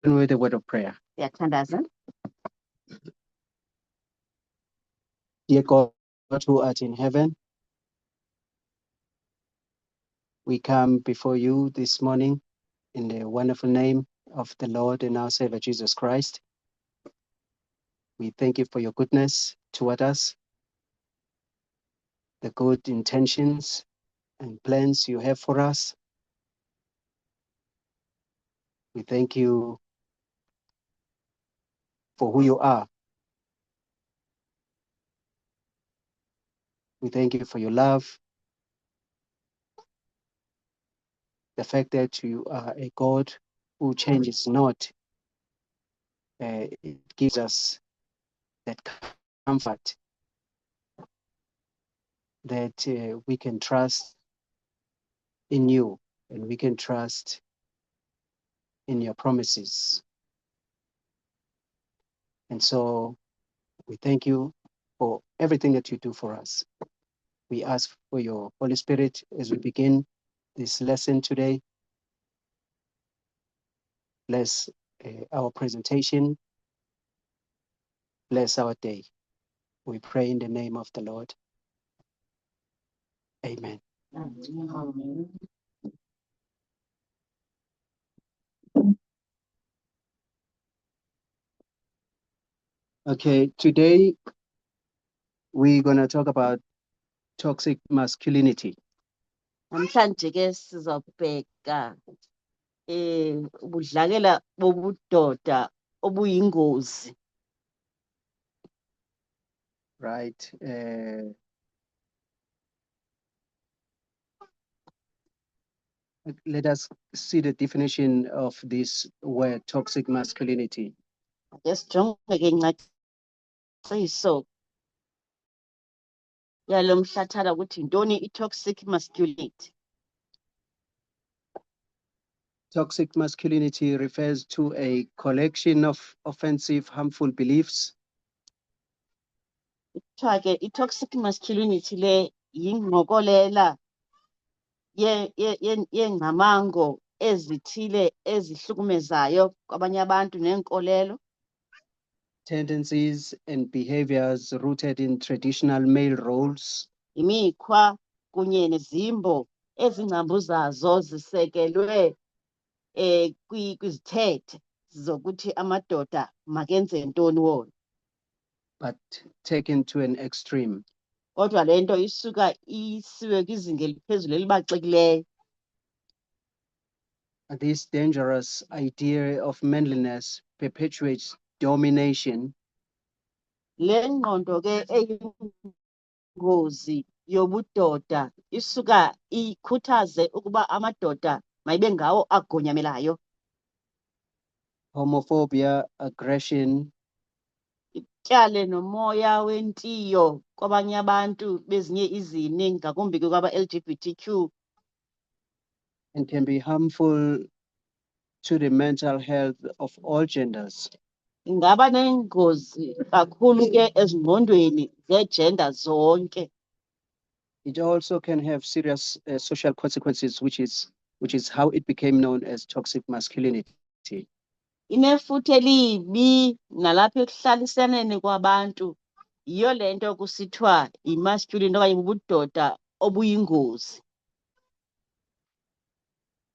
with a word of prayer. Siyathandaza. Dear God who art in heaven, we come before you this morning in the wonderful name of the Lord and our Savior Jesus Christ. We thank you for your goodness toward us, the good intentions and plans you have for us. We thank you for who you are. We thank you for your love, the fact that you are a God who changes not. It gives us that comfort that we can trust in you and we can trust in your promises. And so we thank you for everything that you do for us. We ask for your Holy Spirit as we begin this lesson today. Bless our presentation. Bless our day. We pray in the name of the Lord. Amen. Okay, today we're going to talk about toxic masculinity. Namhlanje ke sizobheka ubudlakela bobudoda obuyingozi. Right. Let us see the definition of this word, toxic masculinity. Yesijonge ke incasiso yalo mhlathana ukuthi intoni i-toxic masculinity. Toxic masculinity refers to a collection of offensive, harmful beliefs Kuthiwa ke i-toxic masculinity le yingqokolela yengcamango ezithile ezihlukumezayo kwabanye abantu nenkolelo, tendencies and behaviors rooted in traditional male roles, imikhwa kunye nezimbo ezingcambuzazo zisekelwe kwizithethe zokuthi amadoda makenze ntoni wona. but taken to an extreme. Kodwa le nto isuka isiwe kwizinga eliphezulu elibaxekileyo. This dangerous idea of manliness perpetuates domination Le ngqondo ke eyingozi yobudoda isuka ikhuthaze ukuba amadoda mayibe ngawo agonyamelayo. homophobia, aggression, Ityale nomoya wentiyo kwabanye abantu bezinye izini ngakumbi kwaba-LGBTQ, and can be harmful to the mental health of all genders. ingaba nengozi kakhulu ke ezingqondweni zee-gender zonke. It also can have serious social consequences, which is how it became known as toxic masculinity. Inefuthe elibi nalapha ekuhlalisaneni kwabantu. Yiyo le nto kusithiwa yi-masculine okanye bubudoda obuyingozi.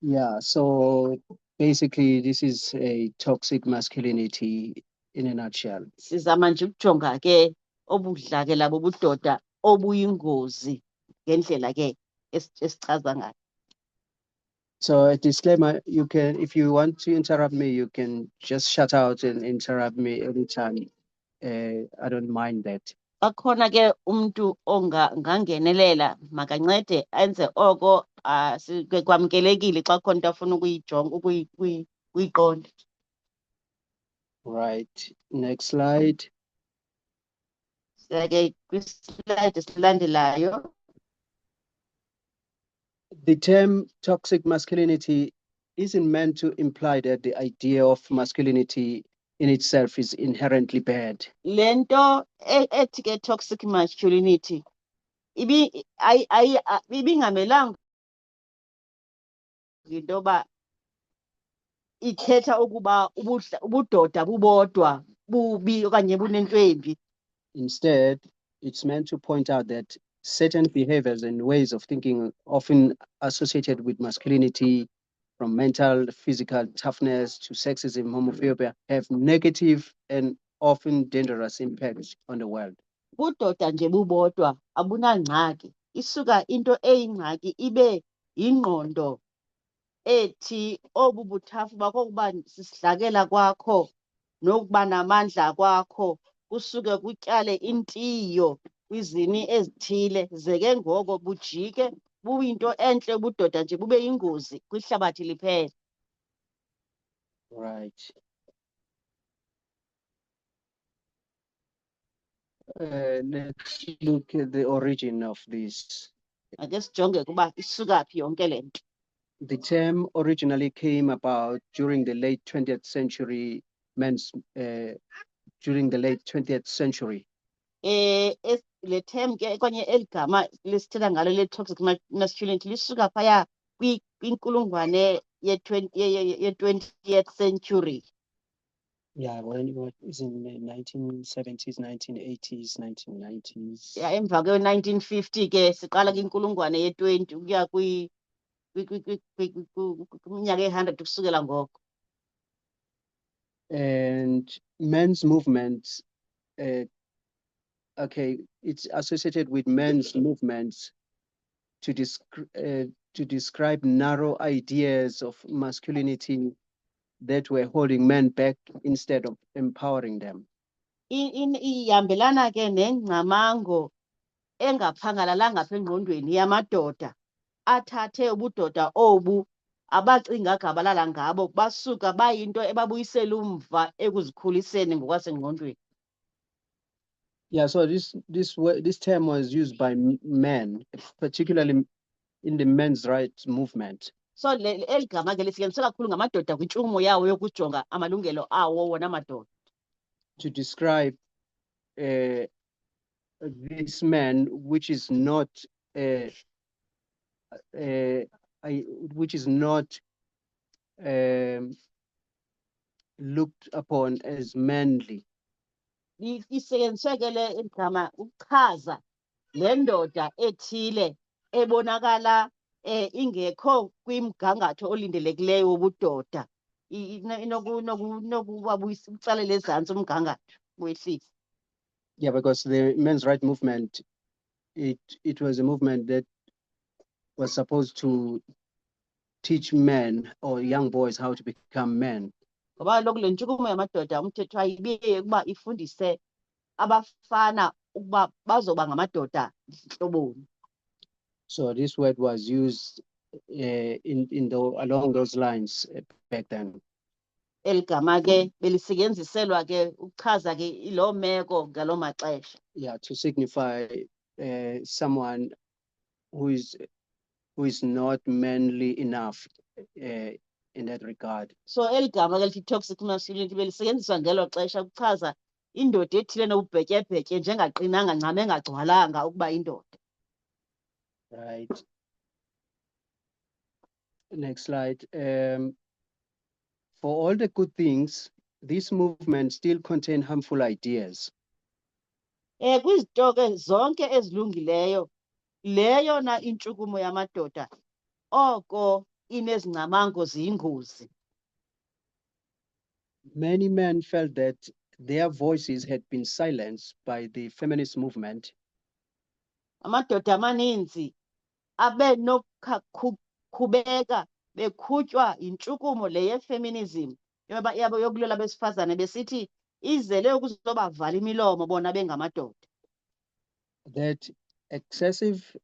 Yeah, so basically this is a toxic masculinity in a nutshell. Sizama nje ukujonga ke obudlakela bobudoda obuyingozi ngendlela ke esichaza ngayo. So a disclaimer, you can, if you want to interrupt me, you can just shut out and interrupt me anytime. I don't mind that. Bakhona ke umuntu ongangenelela makancede enze oko kwamkelekile xa khona into afuna ukuyiqonda. Right, next slide. Siya ke kwislide esilandelayo. The term toxic masculinity isn't meant to imply that the idea of masculinity in itself is inherently bad. Le nto ethi ke toxic masculinity ibingamelanga into yoba ithetha ukuba ubudoda bubodwa bubi okanye bunento embi. Instead, it's meant to point out that certain behaviors and ways of thinking often associated with masculinity, from mental, physical toughness to sexism, homophobia, have negative and often dangerous impacts on the world. Budoda nje bubodwa abunangxaki, isuka into eyingxaki ibe yingqondo ethi obu buthafu bakho kuba sisidlakela kwakho nokuba namandla kwakho kusuke kutyale intiyo kwizini ezithile, ze ke ngoko bujike buyinto entle ubudoda nje bube yingozi kwihlabathi liphela. Right. Let's look at the origin of this. Ake sijonge kuba isuka phi yonke le nto. The term originally came about during the late 20th century, during the late 20th century. Le term ke okanye eli gama lisithetha ngalo le-toxic masculinity lisuka phaya kwinkulungwane ye-20th century. Yeah, when it was in the 1970s, 1980s, 1990s. Ya emva kwe-1950 ke siqala kwinkulungwane ye-20 ukuya kwiminyaka e-100 ukusukela ngoko. And men's movements, okay, it's associated with men's movements to describe narrow ideas of masculinity that were holding men back instead of empowering them. Ihambelana ke nengcamango engaphangalalanga apha engqondweni yamadoda athathe ubudoda obu abacinga gabalala ngabo basuka bayinto ebabuyisela umva ekuzikhuliseni ngokwasengqondweni. Yeah, so this term was used by men, particularly in the men's rights movement. So eli gama ke lisetyenziswa kakhulu ngamadoda kwintshukumo yawo yokujonga amalungelo awo wona madoda. To describe this man, which is not looked upon as manly. Isetyenziswe ke le gama ukuchaza le ndoda ethile ebonakala ingekho kwimgangatho olindelekileyo wobudoda, inokubabuyisa utsalela ezantsi umgangatho wehlisa. Yeah, because the men's rights movement, it was a movement that was supposed to teach men or young boys how to become men. Ngoba kaloku le ntshukumo yamadoda umthetho wayibiye ukuba ifundise abafana ukuba bazoba ngamadoda hloboni. So this word was used along those lines back then. Eli gama ke belisetyenziselwa ke ukuchaza ke iloo meko ngaloo maxesha. Yeah, to signify someone who is not manly enough in that regard. So eli gama ke lithi toxic masculinity belisetyenziswa ngelo xesha ukuchaza indoda ethile nobubhetyebhetye njengaqinanga ncam engagcwalanga ukuba indoda. Right. Next slide. For all the good things, this movement still contain harmful ideas. Kwizinto ke zonke ezilungileyo leyo na intshukumo yamadoda oko inezingcamango ziyingozi. Many men felt that their voices had been silenced by the feminist movement. Amadoda amaninzi abe nokukhubeka bekhutywa yintshukumo le yefeminism yabo yokulwela besifazane besithi izele ukuzobavala imilomo bona bengamadoda. That excessive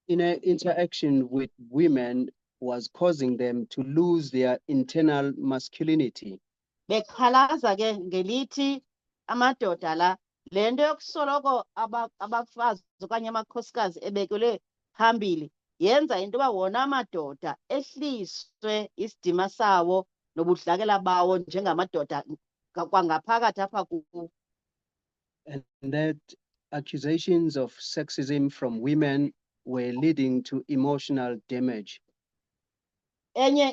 interaction with women was causing them to lose their internal masculinity. Bekhalaza ke ngelithi amadoda la le nto yokusoloko abafazi okanye amakhosikazi ebekelwe phambili yenza into yoba wona amadoda ehliswe isidima sawo nobudlakela bawo njengamadoda kwangaphakathi apha kuwo. And that accusations of sexism from women were leading to emotional damage. enye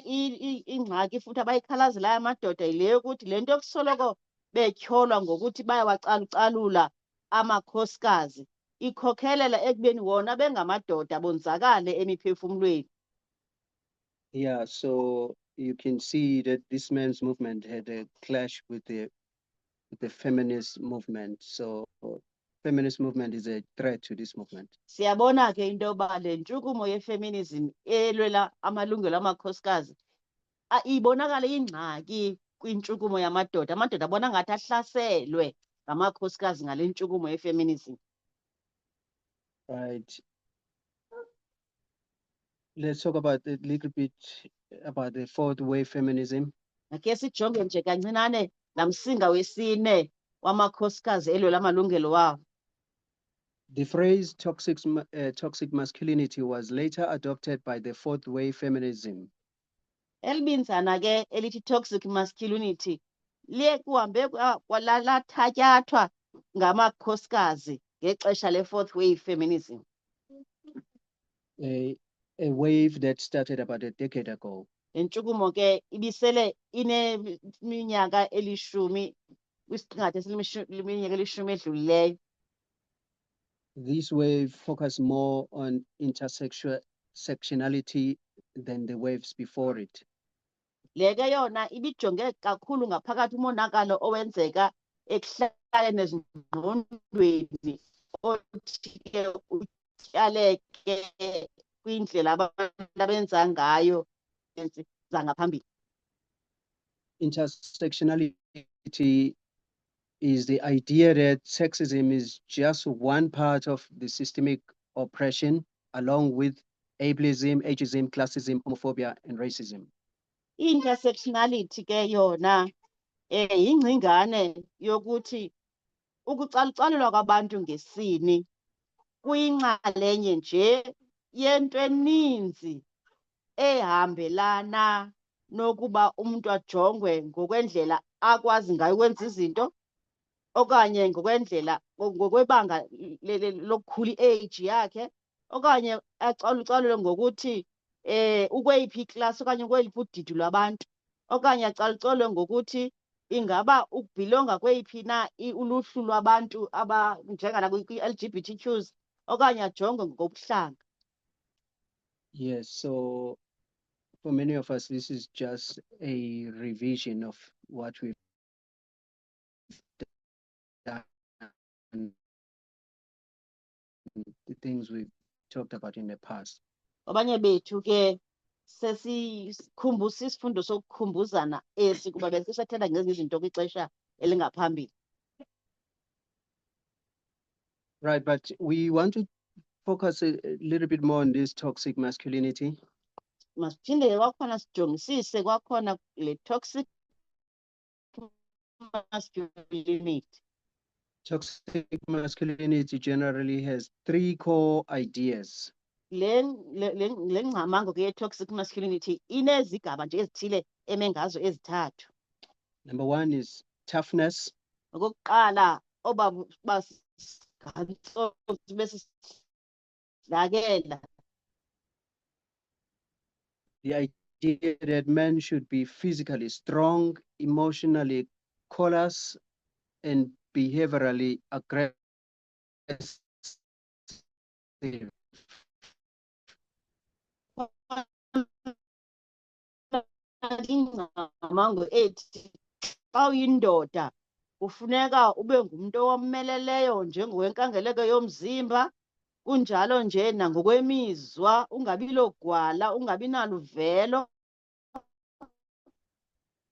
ingxaki futhi abayikhalazelayo amadoda yile yokuthi le nto kusoloko betyholwa ngokuthi bayawacalucalula amakhosikazi ikhokhelela ekubeni wona bengamadoda bonzakale emiphefumlweni. Yeah, so you can see that this men's movement had a clash with the feminist movement. So feminist movement is a threat to this movement. Siyabona ke into yoba le ntshukumo yefeminism elwela amalungelo amakhosikazi ibonakala ingxaki kwintshukumo yamadoda. Amadoda abona ngathi ahlaselwe ngamakhosikazi ngale ntshukumo yefeminism. Right. Let's talk about a little bit about the fourth wave feminism. Ake sijonge nje kancinane la msinga wesine wamakhosikazi elwela amalungelo wabo. The phrase toxic masculinity was later adopted by the fourth wave feminism. Elibinzana ke elithi toxic masculinity liye kuhambe kwalathatyathwa ngamakhosikazi ngexesha le-fourth wave feminism. A wave that started about a decade ago. Le ntshukumo ke ibisele ineminyaka elishumi kwisiqingatha leminyaka elishumi edlulileyo. This wave focused more on intersectionality than the waves before it. Le ke yona ibijonge kakhulu ngaphakathi umonakalo owenzeka ekuhlaleni ezingqondweni othi ke utyaleke kwindlela abantu abenza ngayo zangaphambili. Intersectionality is the idea that sexism is just one part of the systemic oppression, along with ableism, ageism, classism, homophobia, and racism. Intersectionality ke yona yingcingane yokuthi ukucalucalulwa kwabantu ngesini kuyinxalenye nje yento eninzi ehambelana nokuba umuntu ajongwe ngokwendlela akwazi ngayo ukwenza izinto okanye ngokwebanga lokukhula i-age yakhe okanye acalucalulwe ngokuthi ukweyiphi iklasi okanye ukweliphi udidi lwabantu okanye acalucalulwe ngokuthi ingaba ukubhilonga kweyiphi na uluhlu lwabantu abanjengana kwi-LGBTQs okanye ajongwe ngokobuhlanga. Yes, so for many of us, this is just a revision of what we've done, the things we've talked about in the past. Abanye bethu ke sesikhumbuza isifundo sokukhumbuzana esi kuba besisathenda ngezinye izinto kwixesha elingaphambili. Right, but we want to focus a little bit more on this toxic masculinity. Masiphinde kwakhona sijongisise kwakhona le toxic masculinity. Toxic masculinity generally has three core ideas. Le ngcamango ke ye-toxic masculinity inezigaba nje ezithile eme ngazo ezithathu. Number one is toughness. Okokuqala basingantsozi besisidlakela. The idea that men should be physically strong, emotionally callous, and behaviorally aggressive. Ingcamango ethi xa uyindoda kufuneka ube ngumuntu owomeleleyo njengokwenkangeleko yomzimba, kunjalo nje nangokwemizwa, ungabi logwala, ungabi naluvelo.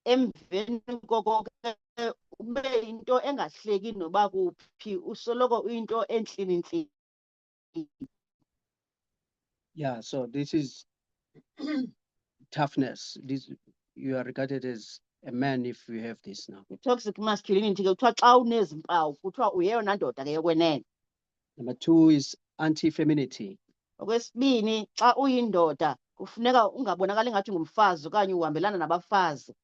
Emveni koko ke ube yinto engahleki noba kuphi, usoloko uyinto entlini-ntlini. Yeah, so this is toughness. You are regarded as a man if you have this now. Toxic masculinity ke kuthiwa xa unezi mpawu kuthiwa uyeyona ndoda ke yokwenene. Number two is anti-femininity. Okwesibini, xa uyindoda kufuneka ungabonakali ngathi ngumfazi okanye uhambelana nabafazi.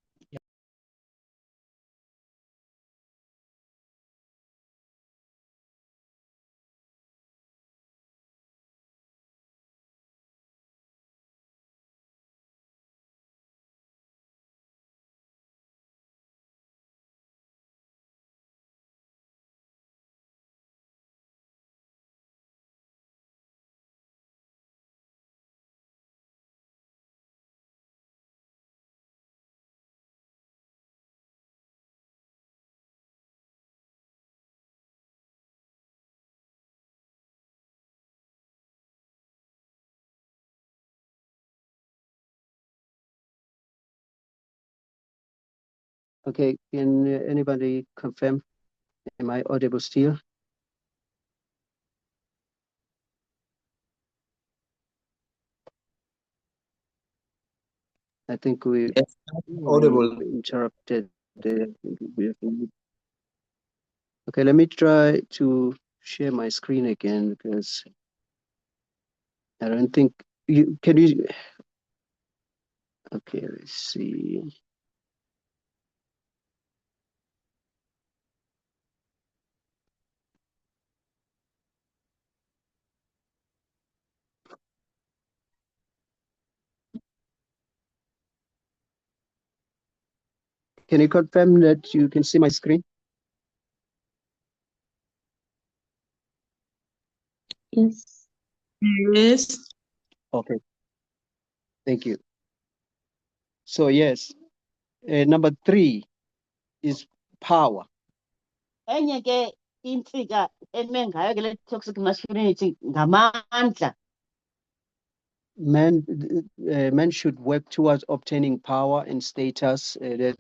Okay, can anybody confirm? Am I audible still? I think we Yes, audible. interrupted. Okay, let me try to share my screen again because I don't think you can you. Okay, let's see. Can you confirm that you can see my screen? Yes. Yes. Okay, thank you. So yes, number 3 is power. Enye ke intsika eme ngayo ke le toxic masculinity ngamandla. Men should work towards obtaining power and status, that's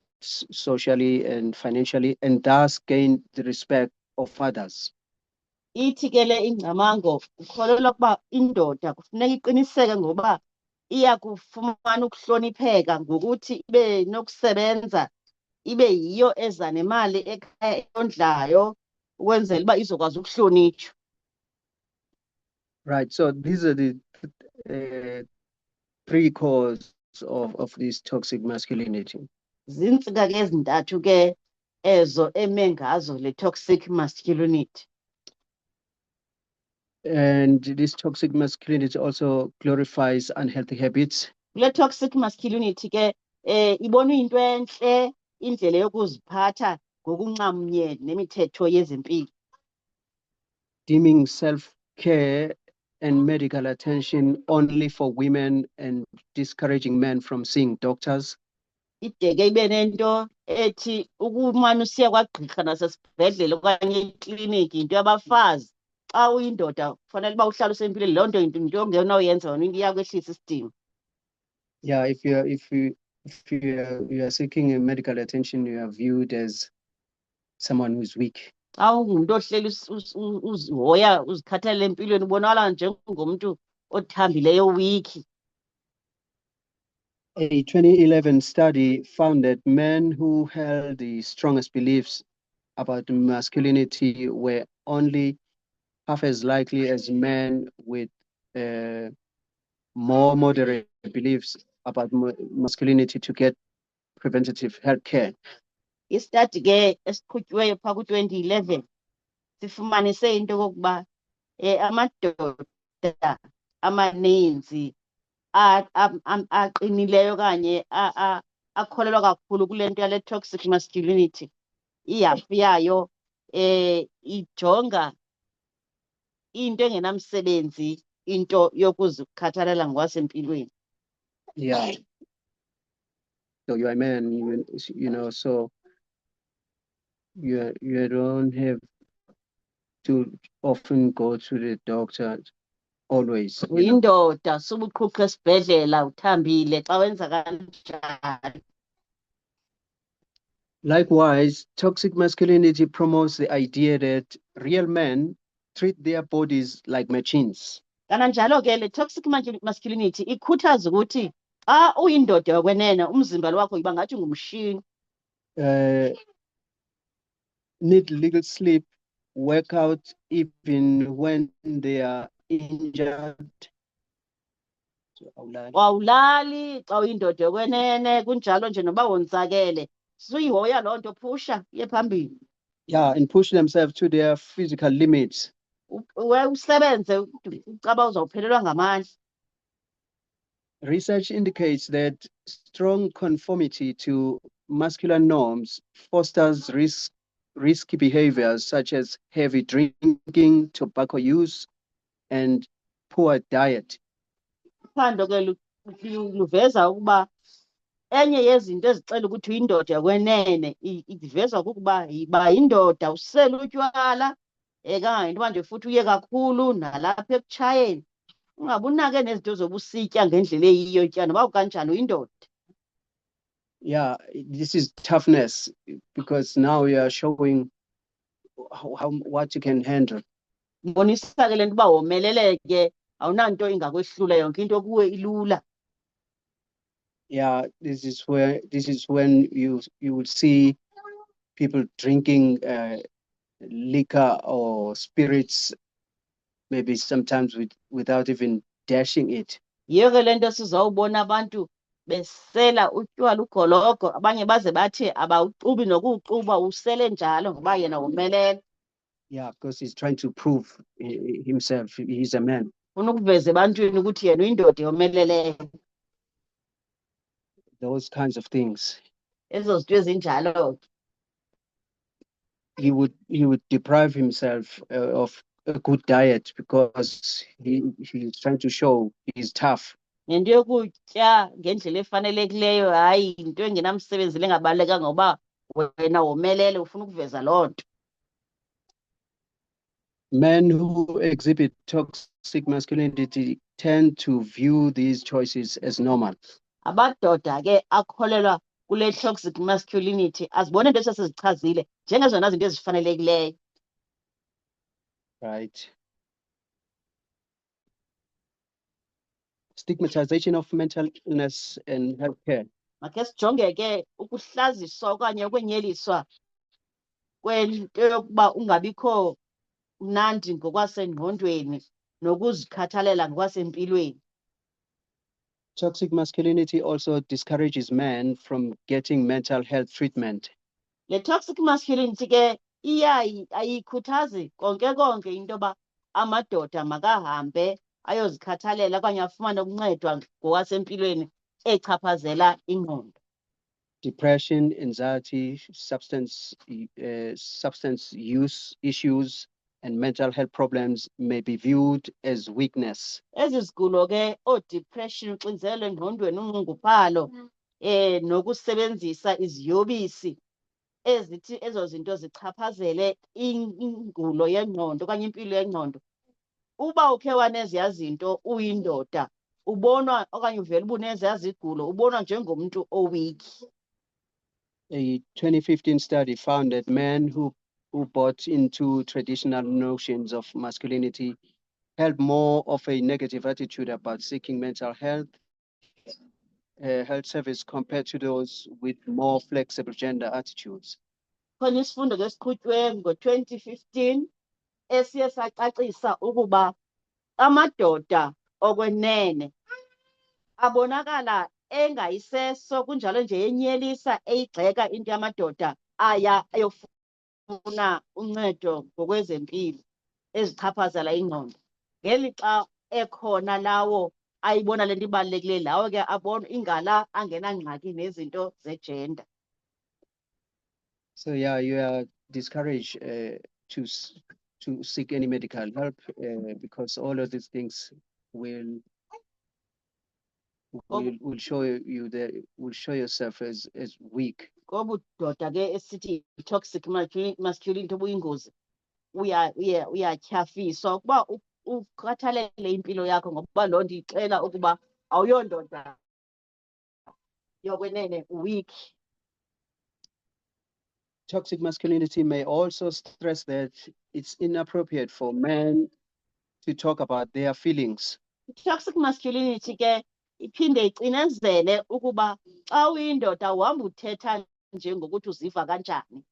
socially and financially, and thus gain the respect of others. Ithi ke le ingcamango ukholelwa ukuba indoda kufuneka iqiniseke ngoba iya kufumana ukuhlonipheka ngokuthi ibe nokusebenza, ibe yiyo eza nemali ekhaya eyondlayo ukwenzela uba izokwazi ukuhlonitshwa. Right. So these are the 3 causes of this toxic masculinity. Zintsika ke ezintathu ke ezo eme ngazo le toxic masculinity. And this toxic masculinity also glorifies unhealthy habits. Kule toxic masculinity ke ibona into entle indlela yokuziphatha ngokunxamnye nemithetho yezempilo. Deeming self-care and medical attention only for women and discouraging men from seeing doctors. Ide ke ibe nento ethi ukumane usiya kwagqirha nasesibhedlele okanye ekliniki into yabafazi. Xa uyindoda kufanele uba uhlale usempilweni, loo nto into ongenawuyenza wena iyakwehlisa isidima. Yeah, if you are seeking a medical attention, you are viewed as someone who's weak. Xa ungumntu ohleli uzihoya uzikhathalela empilweni ubonakala njengomntu othambileyo wiki. A 2011 study found that men who held the strongest beliefs about masculinity were only half as likely as men with more moderate beliefs about masculinity to get preventative health care. Istudy ke esiqhutyiweyo phaa ku-2011 sifumanise into yokokuba amadoda amaninzi aqinileyo okanye akholelwa kakhulu kule nto yale toxic masculinity, ihafu yayo ijonga into engenamsebenzi, into yokuzikhathalela ngokwasempilweni. Yeah. So you're a man, you know, so you don't have to often go to the doctor always. You know? Uyindoda suba uqhuqha esibhedlela uthambile xa wenza kanjalo. Likewise, toxic masculinity promotes the idea that real men treat their bodies like machines. Kananjalo ke le toxic masculinity ikhuthaza ukuthi xa uyindoda yokwenene umzimba wakho yiba ngathi ngumshini. Need little sleep, work out even when they are injured. Awulali xa uyindoda yokwenene kunjalo nje noba wonzakele suyihoya loo nto, phusha iye phambili. Yeah, and push themselves to their physical limits. Usebenze ucaba uzawuphelelwa ngamandla. Research indicates that strong conformity to masculine norms fosters risky behaviors such as heavy drinking, tobacco use, and poor diet. Uphando ke luveza ukuba enye yezinto ezixela ukuthi uyindoda yokwenene ivezwa kukuba yiba yindoda usela utywala, kangangento uba nje futhi uye kakhulu nalapha ekutshayeni. Ungabe unake nezinto zobusitya ngendlela eyiyo tya noba kanjani uyindoda. Yeah, this is toughness because now you are showing what you can handle. Mbonisa ke lento uba womelele ke awunanto ingakwehlula yonke into kuwe ilula. Yeah, this is when you will see people drinking liquor or spirits, maybe sometimes without even dashing it. Yiyo ke lento sizawubona abantu besela utywala ugologo, abanye baze bathi abawuxubi nokuwuxuba usele njalo ngoba yena womelele. Yeah, because he's trying to prove himself he's a man. Ufuna ukuveza ebantwini ukuthi yena uyindoda yomeleleyo. Those kinds of things. Ezo zinto ezinjalo. He would deprive himself of a good diet because he's trying to show he's tough. Nento yokutya ngendlela efanelekileyo hayi into engenamsebenzi engabalulekanga ngoba wena womelele ufuna ukuveza loo nto. Men who exhibit toxic masculinity tend to view these choices as normal. Amadoda ke akholelwa kule toxic masculinity azibone into esesizichazile njengezona zinto ezifanelekileyo. Right. Stigmatization of mental illness and healthcare. Makhe sijonge ke ukuhlaziswa okanye ukwenyeliswa kwento yokuba ungabikho mnandi ngokwasengqondweni nokuzikhathalela ngokwasempilweni. Toxic masculinity also discourages men from getting mental health treatment. Le toxic masculinity ke ayikhuthazi konke into yoba amadoda makahambe ayozikhathalela okanye afumane ukuncedwa ngokwasempilweni echaphazela ingqondo. Depression, anxiety, substance use issues, and mental health problems may be viewed as weakness. Ezi zigulo ke depression, uxinzelelo engqondweni, unxunguphalo nokusebenzisa iziyobisi ezithi ezo zinto zichaphazele ingulo yengqondo okanye impilo yengqondo. Uba ukhe waneziya zinto uyindoda ubonwa okanye uvela ubuneziya zigulo ubonwa njengomntu oweak. A 2015 study found that men who bought into traditional notions of masculinity held more of a negative attitude about seeking mental health service compared to those with more flexible gender attitudes. Khona isifundo ke siqhutywe ngo-2015 esiye sacacisa ukuba amadoda okwenene abonakala engayiseso kunjalo nje yenyelisa eyigxeka into yamadoda aya ayofuna uncedo ngokwezempilo ezichaphazela ingqondo. Ngelixa ekhona lawo ayibona lento ibalulekileyo lawo ke abona ingala angenangxaki nezinto zegender. So yeah, you are discouraged to seek any medical help because all of these things will show you that will show yourself as weak. Kobudoda ke esithi toxic masculinity obuyingozi uyatyhafiswa ukuba ukhathalele impilo yakho ngokuba loo nto ixela ukuba awuyondoda yokwenene, weak. Toxic masculinity may also stress that it's inappropriate for men to talk about their feelings. Toxic masculinity ke iphinde icinezele ukuba xa uyindoda uhamba uthetha nje ngokuthi uziva kanjani.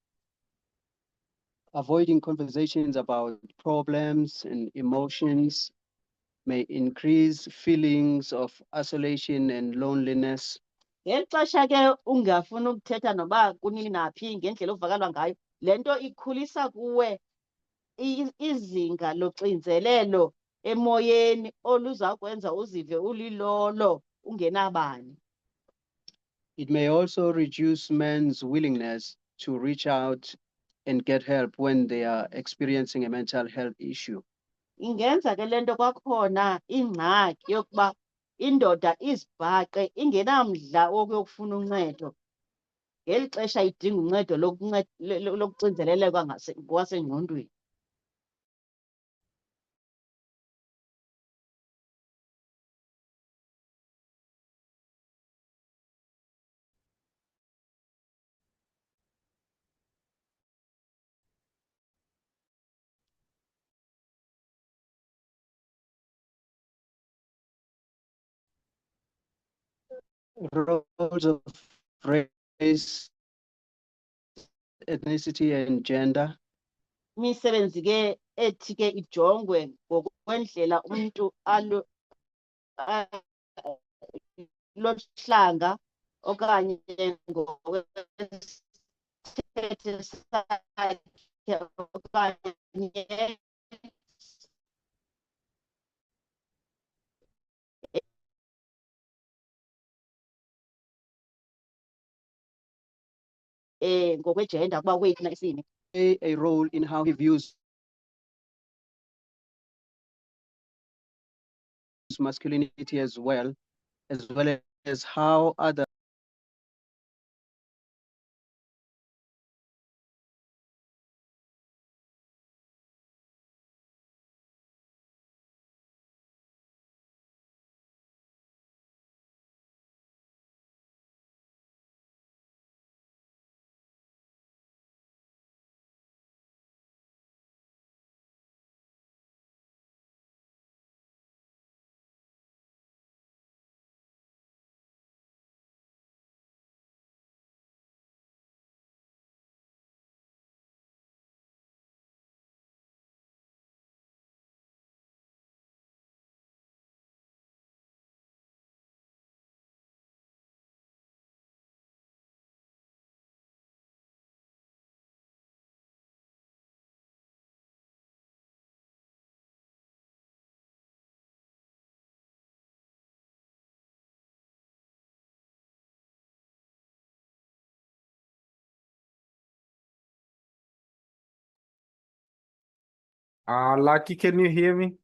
Avoiding conversations about problems and emotions may increase feelings of isolation and loneliness. Ngeli xesha ke ungafuni ukuthetha noba kunini naphi ngendlela ovakalwa ngayo, le nto ikhulisa kuwe izinga loxinzelelo emoyeni oluzakwenza uzive ulilolo ungenabani. It may also reduce men's willingness to reach out and get help when they are experiencing a mental health issue. Ingenza ke le nto kwakhona ingxaki yokuba indoda izibhaqe ingenamdla wokuyokufuna uncedo ngeli xesha idinga uncedo lokucinzeleleka ngokwasengqondweni. roles of race, ethnicity, and gender. Imisebenzi ke ethi ke ijongwe ngokwendlela umuntu lohlanga okanye ngokwesithethe sakhe okanye ngokwegender kuba kweyiphi na isini. Play a role in how he views masculinity as well as how other Lucky, can you hear me?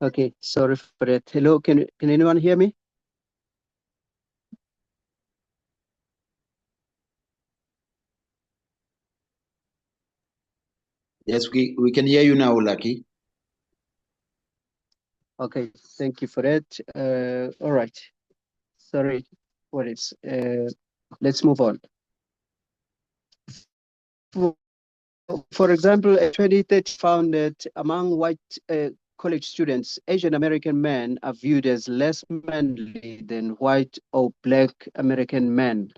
Okay, sorry for that. Hello, can anyone hear me? Yes, we can hear you now, Lucky. Okay, thank you for that. All right. Sorry for this. Let's move on. For example, a 2030 found that among white college students, Asian American men are viewed as less manly than white or black American men.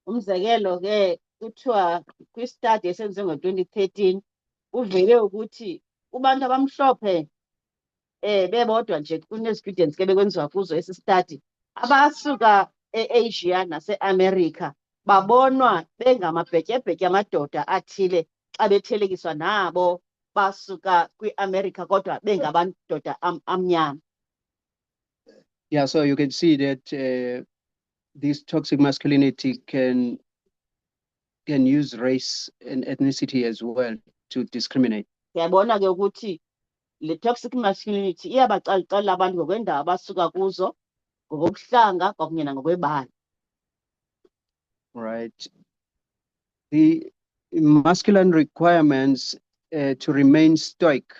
Umzekelo ke kuthiwa kwi-study esenziwe ngo-2013 kuvele ukuthi kubantu abamhlophe bebodwa nje kune-students ke bekwenziwa kuzo esi study abasuka e-Asia nase-America babonwa bengamabhetyebhetye amadoda athile xa bethelekiswa nabo basuka kwi-America kodwa bengabandoda amnyama. Yeah, so you can see that this toxic masculinity can use race and ethnicity as well to discriminate. Siyabona ke ukuthi le toxic masculinity iyabacalucalela abantu ngokwendawo abasuka kuzo, ngokobuhlanga kwakunye nangokwebala. Right. The masculine requirements to remain stoic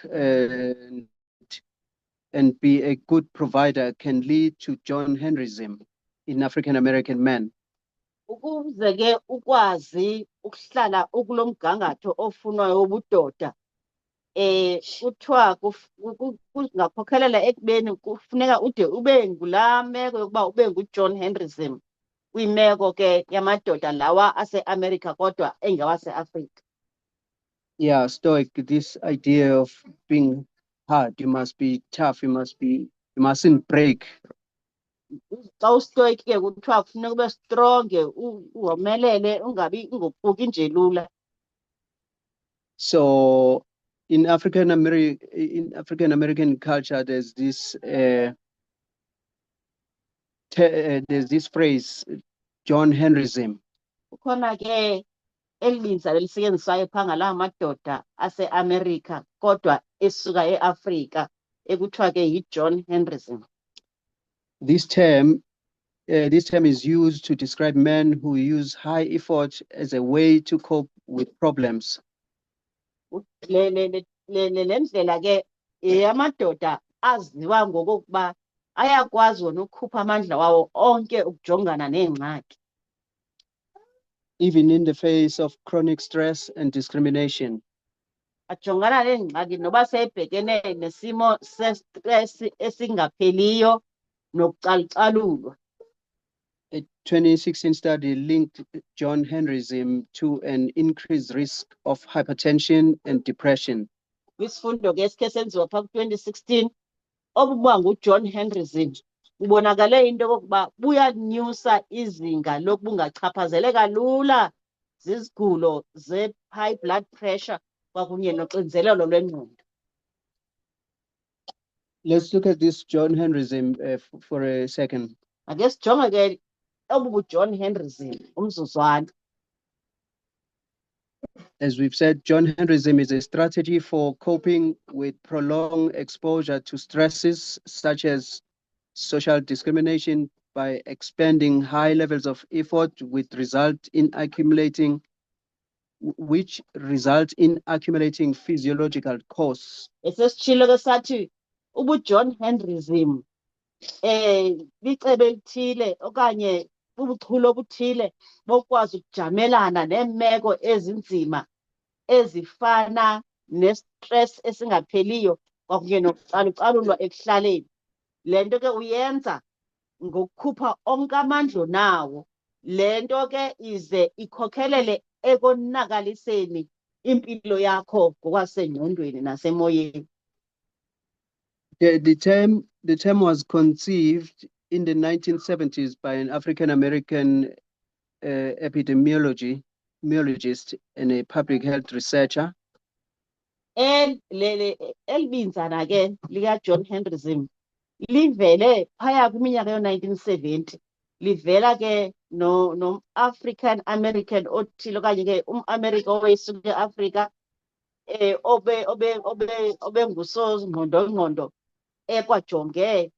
and be a good provider can lead to John Henryism in African American men. Ukuze ke ukwazi ukuhlala ukulo mgangatho ofunwayo wobudoda, kuthiwa kungakhokhelela ekubeni kufuneka ude ube ngulaa meko yokuba ube nguJohn Henryism kwimeko ke yamadoda lawa ase-America kodwa engawase-Afrika. Yeah, stoic, this idea of being hard, you must be tough, you mustn't break. Xa ustoic ke kuthiwa kufuneka ube strong, uwomelele, ungabi ungophuki nje lula. So in African American culture, there's this phrase, John Henryism. Kukhona ke elibiza lelisetyenziswayo phaa ngala madoda ase-America kodwa esuka e-Afrika ekuthiwa ke yi-John Henryism. This term is used to describe men who use high effort as a way to cope with problems. Le ndlela ke yamadoda aziwa ngokokuba ayakwazi wona ukukhupha amandla wawo onke ukujongana neengxaki. Even in the face of chronic stress and discrimination. Ajongana neengxaki noba sebhekene nesimo sestress esingapheliyo nokucalucalulwa. A 2016 study linked John Henryism to an increased risk of hypertension and depression. Kwisifundo ke esikhe senziwa phaa ku-2016 obuba nguJohn Henryism kubonakale into yokokuba buyanyusa izinga lokubungachaphazeleka lula zizigulo ze-high blood pressure kwakunye noxinzelelo lwengqondo. Let's look at this John Henryism for a second. Ake sijonge ke obu buJohn Henryism umzuzwana. As we've said, John Henryism is a strategy for coping with prolonged exposure to stresses such as social discrimination by expending high levels of effort which result in accumulating physiological costs. Esesitshilo ke sathi ubuJohn Henryism licebo elithile okanye ubuchule obuthile bokwazi ukujamelana neemeko ezinzima ezifana nestress esingapheliyo kwakunye nokucalucalulwa ekuhlaleni. Le nto ke uyenza ngokukhupha onke amandla nawo. Le nto ke ize ikhokhelele ekonakaliseni impilo yakho ngokwasengqondweni nasemoyeni. The term was conceived in the 1970s by an African American epidemiologist and a public health researcher. Elibinzana ke lika-John Henryism livele phaya kwiminyaka yo-1970, livela ke no-African American othile okanye ke umAmerica owayesuka eAfrika obengusongqondongqondo ekwajonge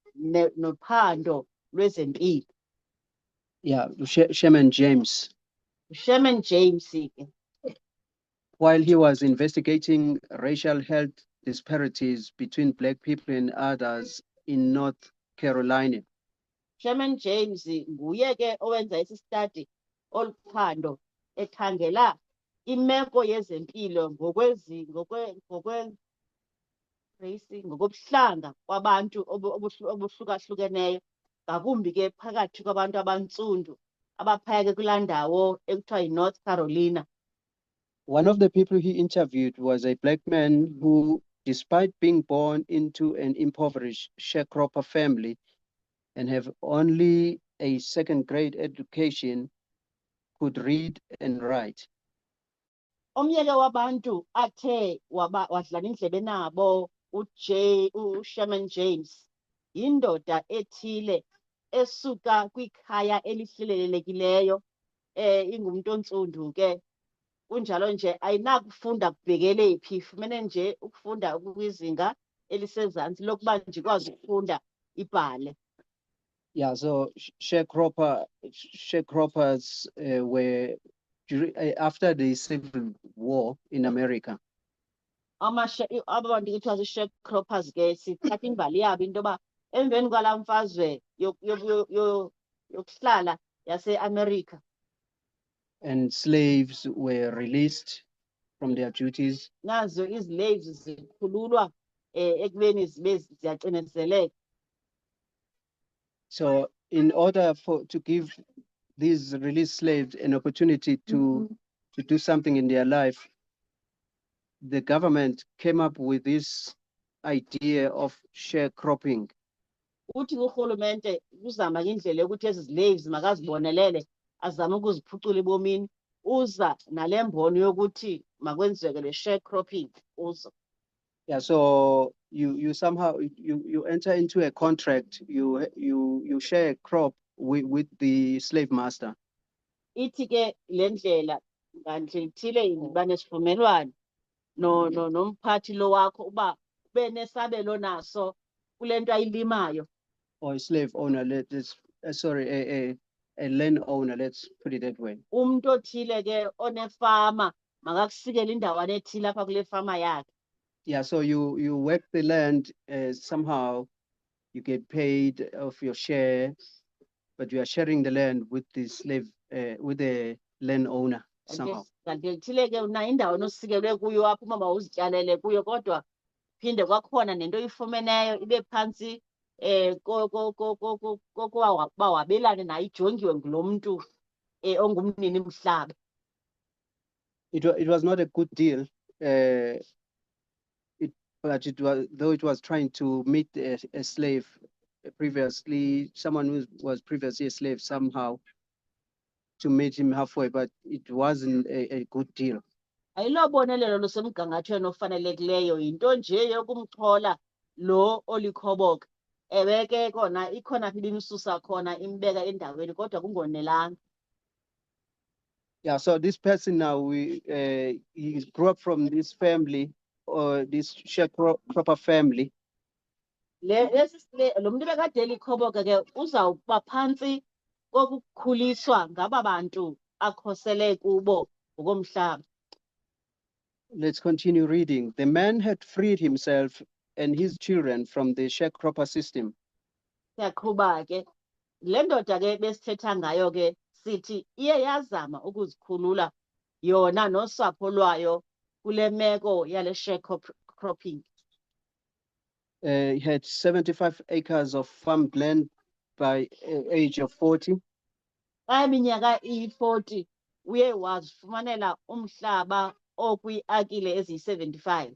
nophando lwezempilo. Yeah, Sherman James. Sherman James ke while he was investigating racial health disparities between Black people and others in North Carolina. Sherman James nguye ke owenza esi study oluphando ekhangela imeko yezempilo ngokobuhlanga kwabantu obuhlukahlukeneyo, ngakumbi ke phakathi kwabantu abantsundu abaphaya ke kulaa ndawo ekuthiwa yiNorth Carolina. One of the people he interviewed was a Black man who, despite being born into an impoverished sharecropper family and have only a second-grade education, could read and write. Omnye ke wabantu athe wadlala indlebe nabo uSherman James yindoda ethile esuka kwikhaya elihlelelekileyo, ingumuntu ontsundu ke, kunjalo nje ayinakufunda kubhekele phi, ifumene nje ukufunda kwizinga elisezantsi lokuba nje ikwazi ukufunda ibhale. Yeah, so sharecroppers were after the Civil War in America. Aba bantu kuthiwa zii-sharecroppers ke sithatha imbali yabo into yoba emveni kwalaa mfazwe yokuhlala yaseAmerica, And slaves were released from their duties. nazo izileves zikhululwa ekubeni zibe ziyacinezeleka. So in order to give these released slaves an opportunity to do something in their life, the government came up with this idea of sharecropping. Uthi urhulumente uzama indlela yokuthi ezi slaves makazibonelele azame ukuziphucula ebomini, uza nale mbono yokuthi makwenziwe le sharecropping kuzo. Yeah, so you somehow you enter into a contract, you share a crop with the slave master. Ithi ke le ndlela ngandlela ithile ndiba nesivumelwano nomphathi lo wakho uba ube nesabelo naso kule nto ayilimayo. Or a slave owner, a land owner, let's put it that way. Umuntu othile ke onefama makakusikele indawana ethile apha kule fama yakhe. Yeah, so you work the land, somehow you get paid of your share, but you are sharing the land with the slave, with the land owner somehow. Kanti lithile ke unayo indawo onosikelwe kuyo apho uba mawuzityalele kuyo, kodwa phinde kwakhona nento oyifumeneyo ibe phantsi kokuba wabelane nayo, ijongiwe ngulo mntu ongumnini mhlaba. It was not a good deal, but it was trying to meet a slave previously, someone who was previously a slave somehow, to meet him halfway, but it wasn't a good deal. Ayilobonelelo lusemgangathweni ofanelekileyo, yinto nje yokumxhola lo olikhoboka. Ewe ke kona ikhona phi ibimsusa khona imbeka endaweni, kodwa kungonelanga. Yeah, so this person now, he grew up from this family, or this sharecropper family. Lo muntu bekade elikhoboka ke uzawuba phantsi kokukhuliswa ngaba bantu akhosele kubo ngokomhlaba. Let's continue reading. The man had freed himself and his children from the sharecropper system. Siyaqhuba ke le ndoda ke besithetha ngayo ke sithi iye yazama ukuzikhulula yona nosapho lwayo kule meko yale sharecropping. He had 75 acres of farmed land by age of 40. Xa iminyaka iyi-40 uye wazifumanela umhlaba okwiiakile eziyi-75.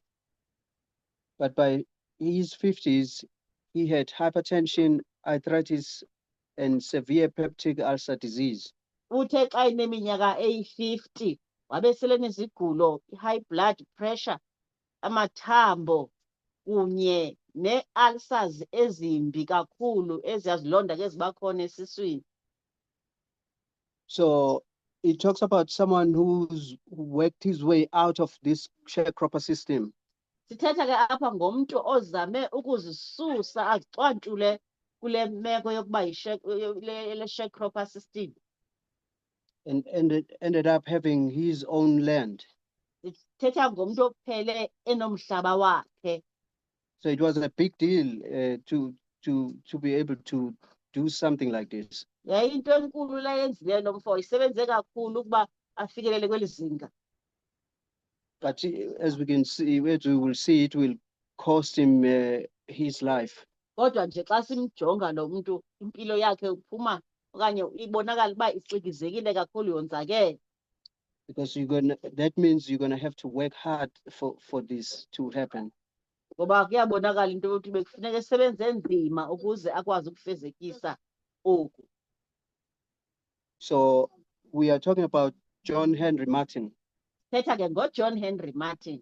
But by his 50s, he had hypertension, arthritis, and severe peptic ulcer disease. Uthe xa ineminyaka eyi-50 wabesele nezigulo, i-high blood pressure, amathambo kunye nee-ulcers ezimbi kakhulu, eziyazilonda ke zibakhona esiswini. So it talks about someone who's worked his way out of this sharecropper system. Sithetha ke apha ngomntu ozame ukuzisusa azicwantule kule meko yokuba le sharecropper system. And ended up having his own land. Sithetha ngomntu ophele enomhlaba wakhe. So it was a big deal to be able to do something like this. Yayinto enkulu le yenzileyo lo mfo, isebenze kakhulu ukuba afikelele kweli zinga. But as we can see, as we will see, it will cost him his life. Kodwa nje xa simjonga lo mntu impilo yakhe uphuma okanye ibonakala uba icikizekile kakhulu, yonzakele. Because that means you're gonna have to work hard for this to happen. Ngoba kuyabonakala into yokuthi bekufuneka esebenze nzima ukuze akwazi ukufezekisa oku. So we are talking about John Henry Martin. Thetha ke ngoJohn Henry Martin.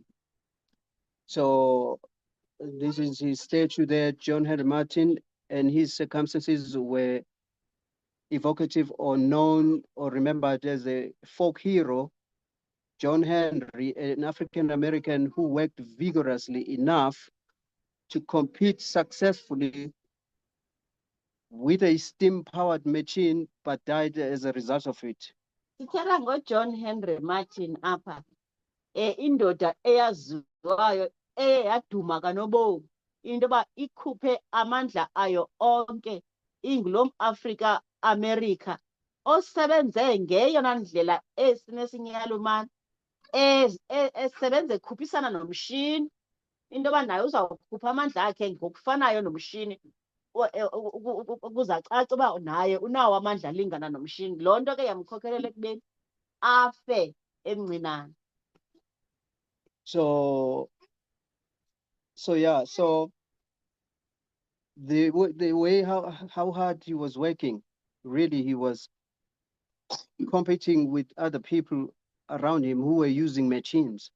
So this is his statue there, John Henry Martin, and his circumstances were evocative or known or remembered as a folk hero. John Henry, an African-American who worked vigorously enough to compete successfully with a steam-powered machine, but died as a result of it. Sithetha ngoJohn Henry Martin apha. Indoda eyaziwayo eyaduma kanobom into yoba ikhuphe amandla ayo onke ingulo Afrika America osebenze ngeyona ndlela esinesinyalumanyo esebenza ekhuphisana nomshini into yoba naye uzawukhupha amandla akhe ngokufanayo nomshini ukuze acace uba naye unawo amandla alingana nomshini. Loo nto ke yamkhokhelela ekubeni afe emncinane. So the way how hard he was working, really he was competing with other people around him who were using machines.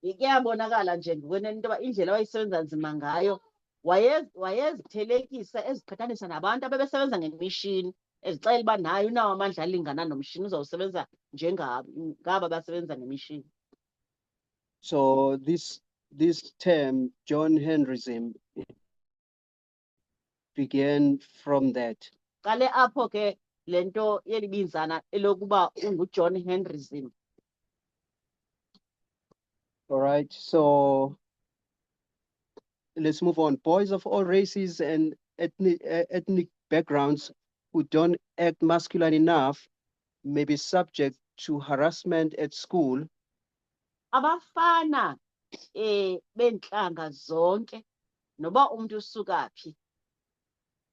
Kuyabonakala nje ngokwenene into yoba indlela wayesebenza nzima ngayo wayezithelekisa eziqhathanisa nabantu abebesebenza ngemishini ezixelela uba naye unawo amandla alingana nomshini uzawusebenza ngaba basebenza ngemishini. So this term, John Henryism, began from that. Qale apho ke le nto yeli binzana elokuba unguJohn Henryism. All right, so let's move on. Boys of all races and ethnic backgrounds who don't act masculine enough may be subject to harassment at school. Abafana bentlanga zonke noba umuntu usuka phi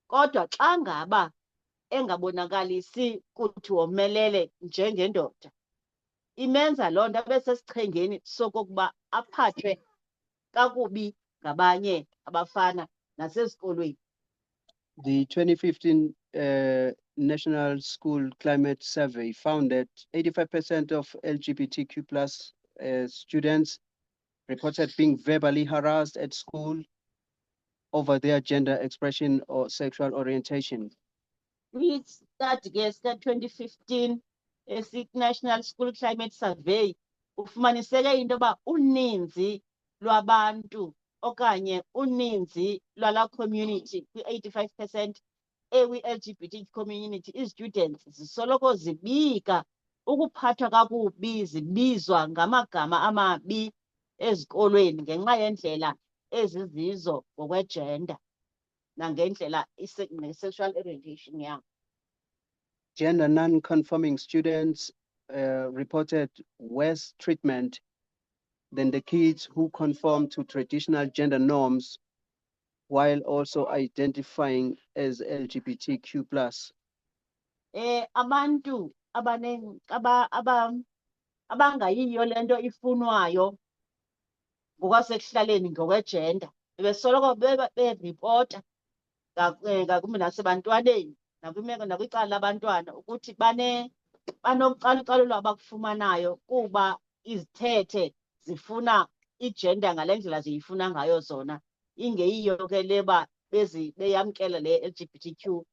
kodwa xa ngaba engabonakalisi kuthi womelele njengendoda imenza loo nto abe sesichengeni sokokuba aphathwe kakubi ngabanye abafana nasezikolweni. The 2015 National School Climate Survey found that 85% of LGBTQ plus students reported being verbally harassed at school over their gender expression or sexual orientation. Kwi-study ke sika-2015 National School Climate Survey ufumaniseke into yoba uninzi lwabantu okanye uninzi lwala community kwi-85% ekwi-LGBT community, i-students zisoloko zibika ukuphathwa kakubi, zibizwa ngamagama amabi ezikolweni ngenxa yendlela ezizizo ngokwegender nangendlela ne-sexual orientation yabo. Gender non-conforming students reported worse treatment than the kids who conform to traditional gender norms while also identifying as LGBTQ plus. Abantu abangayiyo le nto ifunwayo ngokwasekuhlaleni ngokwegender besoloko beripota ngakumbi nasebantwaneni nakwicala labantwana ukuthi banocalucalulo abakufumanayo kuba izithethe zifuna igender ngale ndlela ziyifuna ngayo zona ingeyiyo ke leba beyamkela le LGBTQ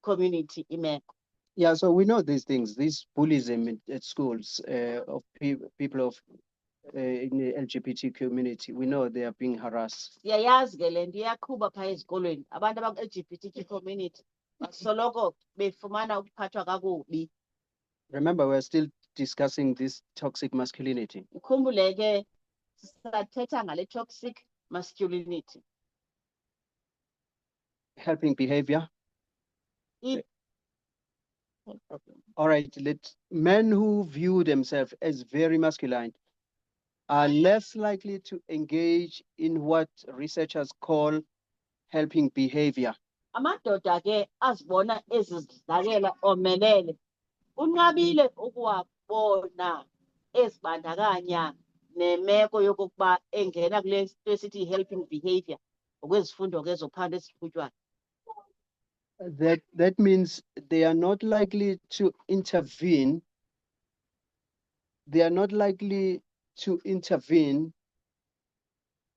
community imeko. Yeah, so we know these things, this bullyism at schools of people of in the LGBT community. We know they are being harassed. Siyayazi ke le nto iyaqhuba phaa ezikolweni abantu abaku-LGBTQ community basoloko befumana ukuphathwa kakubi. Remember, we're still discussing this toxic masculinity. Ukhumbule ke sisathetha ngale toxic masculinity. Helping behavior. All right, men who view themselves as very masculine are less likely to engage in what researchers call helping behavior. Amadoda ke azibona ezizidlalela omelele unqabile ukuwabona ezibandakanya nemeko yokuba engena kule nto esithi helping behavior ngokwezifundo ke zophando eziqhutywayo. That means they are not likely to intervene they are not likely to intervene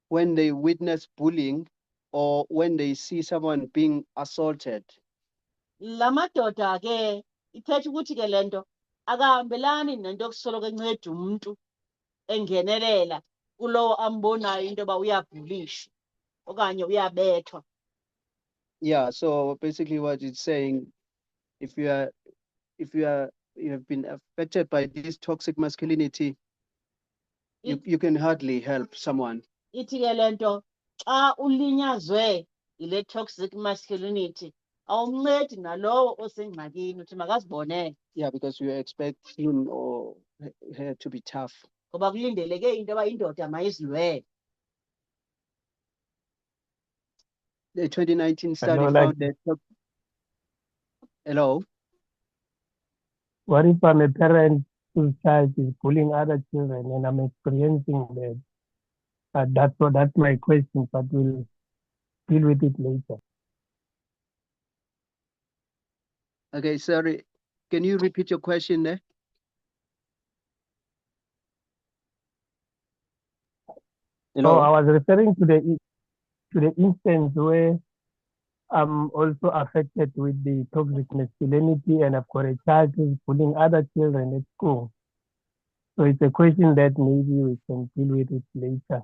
when they witness bullying or when they see someone being assaulted. La madoda ke ithetha ukuthi ke lento akahambelani nento yokusoloko enceda umuntu engenelela kulowo ambonayo into yoba uyabhulishwa okanye uyabethwa. Yeah, so basically what it's saying, if you have been affected by this toxic masculinity, you can hardly help someone. Ithi ke lento xa ulinyazwe ile toxic masculinity awumncedi nalowo osengxakini uthi makazibonele. Yeah, because you expect him or her to be tough. Ngoba kulindeleke into yoba indoda mayizilwele. The 2019 study Hello, found like- that. Hello. What if I'm a parent whose child is bullying other children and I'm experiencing that? That's my question, but we'll deal with it later. Okay, sorry. Can you repeat your question there? So I was referring to the instance where I'm also affected with the toxic masculinity and I've got a child who's bullying other children at school. So it's a question that maybe we can deal with it later.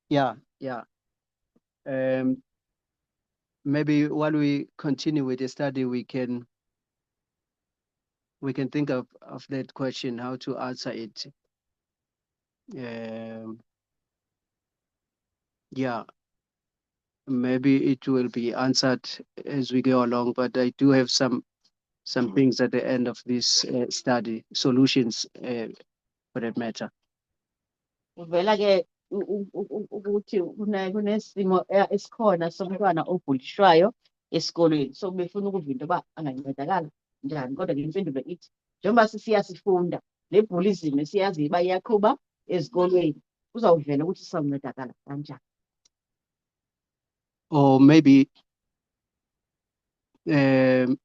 Yeah. Maybe while we continue with the study, we can think of that question, how to answer it. Yeah, maybe it will be answered as we go along, but I do have some things at the end of this study, solutions for that matter. Uvela ke ukuthi kunesimo esikhona somntwana obhulishwayo esikolweni. So befuna ukuva into yoba angancedakala njani, kodwa ke impendulo ithi njengoba siyasifunda le bullyism esiyaziyo uba iyaqhuba ezikolweni, kuzawuvela ukuthi sizawuncedakala kanjani. Or maybe, all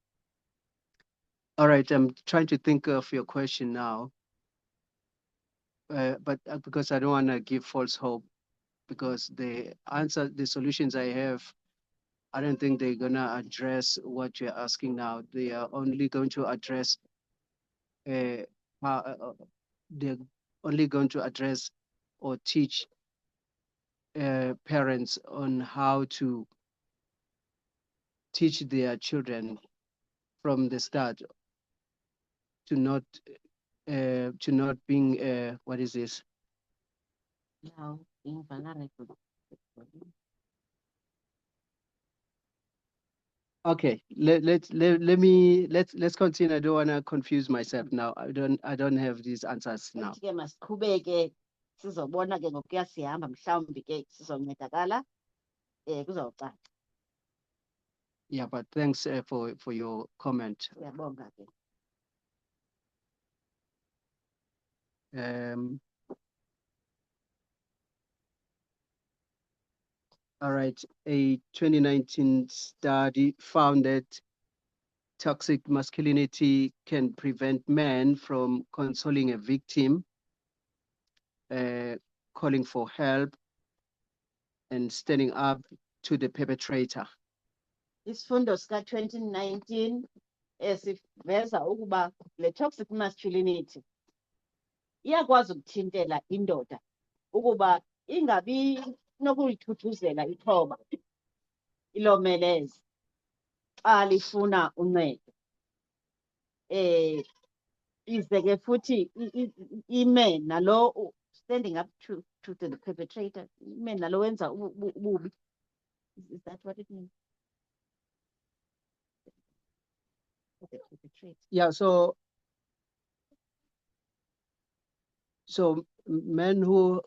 right, I'm trying to think of your question now, but because I don't want to give false hope, because the solutions I have, I don't think they're gonna address what you're asking now. They are only going to address, they're only going to address or teach parents on how to teach their children from the start to not being what is this? Now, being vulnerable. Okay, let's continue. I don't want to confuse myself now. I don't have these answers now. Ke masiqhubeke sizobona ke ngokuya sihamba mhlawumbi ke sizoncedakala kuzawucaca. Yeah, but thanks for your comment. Siyabonga ke. All right, a 2019 study found that toxic masculinity can prevent men from consoling a victim, calling for help, and standing up to the perpetrator. Isifundo sika 2019 esiveza ukuba le toxic masculinity iyakwazi ukuthintela indoda ukuba ingabi nokuyithuthuzela ithoba ilomeleze xa lifuna uncedo. Ize ke futhi ime nalo standing up to the perpetrator, ime nalo wenza ububi. Is that what it means? The perpetrator. Yeah, so men who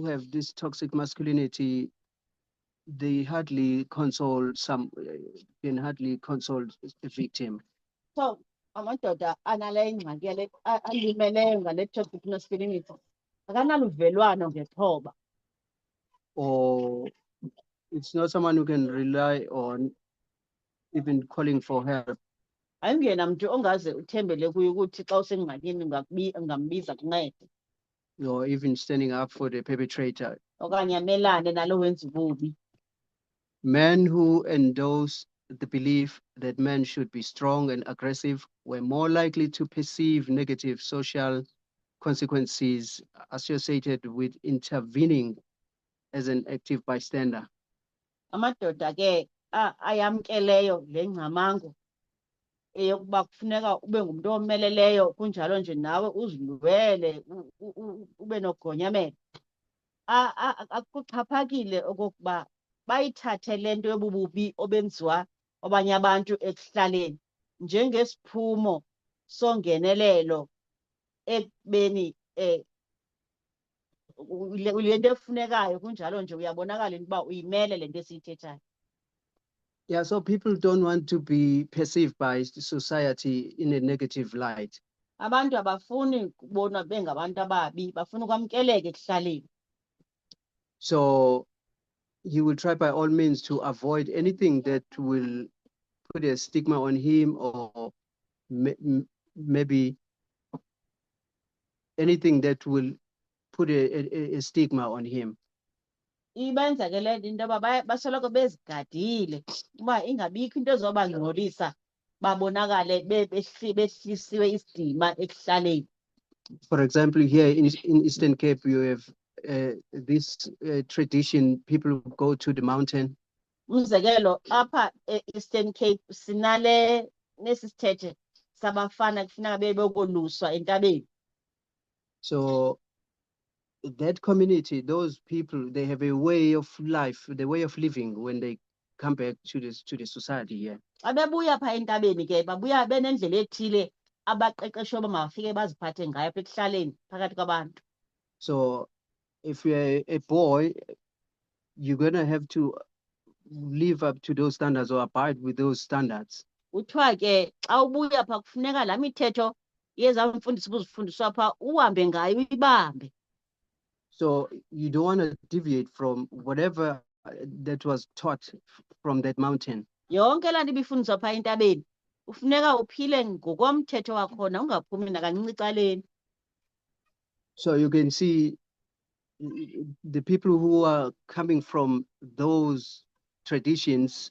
have this toxic masculinity, they hardly console can hardly console a victim. So amadoda anale ngxaki yale alimeleyo ngale toxic masculinity akanaluvelwano ngethoba. Or it's not someone who can rely on even calling for help. Ayingena muntu ongaze uthembele kuye ukuthi xa usengxakini ungambiza kuncede or even standing up for the perpetrator. okanye amelane nalo wenza ububi. Men who endorse the belief that men should be strong and aggressive were more likely to perceive negative social consequences associated with intervening as an active bystander. Amadoda ke ayamkeleyo le ngcamango eyokuba kufuneka ube ngumuntu omeleleyo kunjalo nje nawe uzilwele ube nogonyamelo. Akuxhaphakile okokuba bayithathe lento yobububi obenziwa abanye abantu ekuhlaleni njengesiphumo songenelelo ekubeni lento efunekayo kunjalo nje uyabonakala into uba uyimele lento esiyithethayo. Yeah, so people don't want to be perceived by society in a negative light. Abantu abafuni kubonwa bengabantu ababi, bafuna ukwamkeleka ekuhlaleni. So he will try by all means to avoid anything that will put a stigma on him, or maybe anything that will put a stigma on him. Ibenza ke le into yoba basoloko bezigadile uba ingabikho into ezobangcolisa babonakale behlisiwe isidima ekuhlaleni. For example, here in Eastern Cape, you have this tradition, people go to the mountain. Umzekelo apha e-Eastern Cape sinale nesithethe sabafana kufuneka bebekoluswa entabeni. So that community, those people, they have a way of life, the way of living when they come back to the society here. Xa bebuya pha entabeni ke babuya benendlela ethile abaqeqeshwe uba mabafike baziphathe ngayo apha ekuhlaleni phakathi kwabantu. So if you're a boy, you're gonna have to live up to those standards or abide with those standards. Kuthiwa ke xa ubuya pha kufuneka laa mithetho yezaa mfundisi ubuzifundiswa pha uhambe ngayo uyibambe. So you don't want to deviate from whatever that was taught from that mountain. Yonke laa nto ibifundiswa pha entabeni ufuneka uphile ngokomthetho wakhona ungaphumi nakancinci ecaleni. So you can see the people who are coming from those traditions,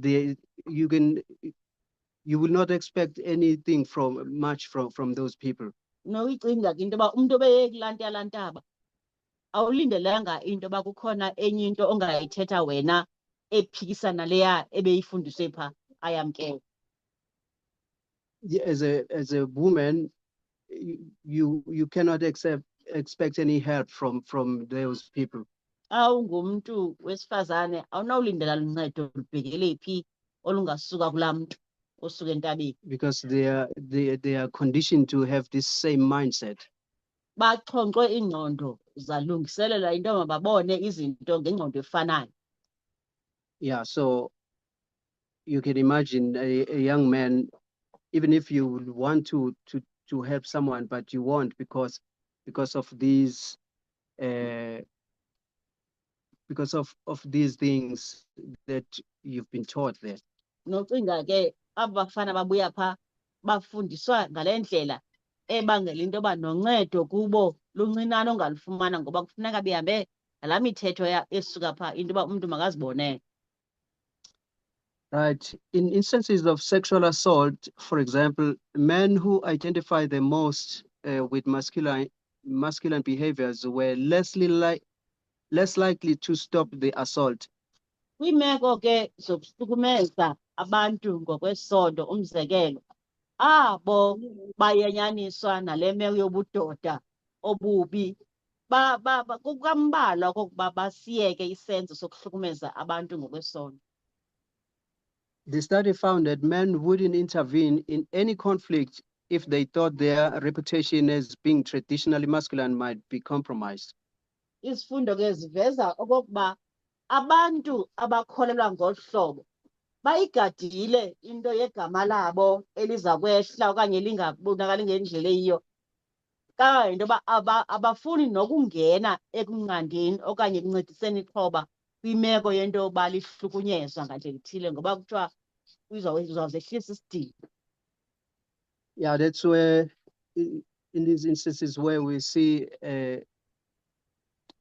you will not expect anything much from those people. Noyicinga ke into yoba umntu obeye kulaa nto yalaa ntaba awulindelanga into yoba kukhona enye into ongayithetha wena ephikisana leya ebeyifundiswe pha ayamkele. As a woman, you cannot expect any help from those people. Xa ungumntu wesifazane awunawulindela luncedo lubhekele phi olungasuka kulaa mntu osuka entabeni. Because they are conditioned to have this same mindset. Baxhonxwe iingqondo zalungiselela into mababone izinto ngengqondo efanayo. Yeah, so you can imagine a young man, even if you would want to help someone, but you won't because of these things that you've been taught there. Nocinga ke aba bafana babuya pha bafundiswa ngale ndlela ebangela into yoba noncedo kubo luncinane ongalufumana ngoba kufuneka behambe nalaa mithetho esuka pha into yoba umntu makazibonele. Right. In instances of sexual assault, for example, men who identify the most with masculine behaviors were less likely to stop the assault. Kwiimeko ke zokuhlukumeza abantu ngokwesondo, umzekelo abo bayanyaniswa nale meko yobudoda obubi kukambalwa okokuba basiyeke isenzo sokuhlukumeza abantu ngokwesondo. The study found that men wouldn't intervene in any conflict if they thought their reputation as being traditionally masculine might be compromised. Izifundo ke ziveza okokuba abantu abakholelwa ngolu hlobo bayigadile into yegama labo eliza kwehla okanye lingabonakali ngendlela eyiyo. Into yoba abafuni nokungena ekunqandeni okanye ekuncediseni ixhoba kwimeko yento yoba lihlukunyezwa ngandlela ithile ngoba kuthiwa uzawuzehlisa isidima. Yeah, that's where in these instances where we see a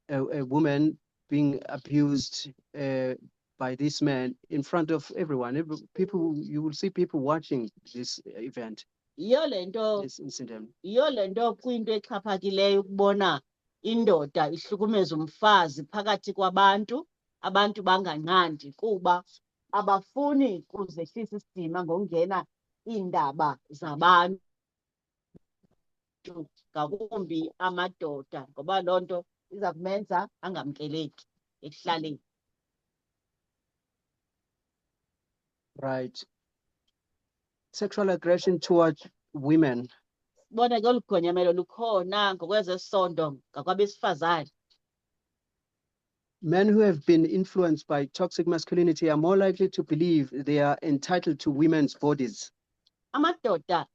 woman being abused by this man in front of everyone. People, you will see people watching this event, Yiyo lento this incident. kuyinto exhaphakileyo ukubona indoda ihlukumeza umfazi phakathi kwabantu, abantu banganqandi kuba abafuni kuzehlisa isidima ngokungena iindaba zabantu, ngakumbi amadoda, ngoba loo nto iza kumenza angamkeleki ekuhlaleni. Right. Sexual aggression towards women. Bona ke olu gonyamelo lukhona ngokwezesondo ngakwabesifazane. Men who have been influenced by toxic masculinity are more likely to believe they are entitled to women's bodies. Amadoda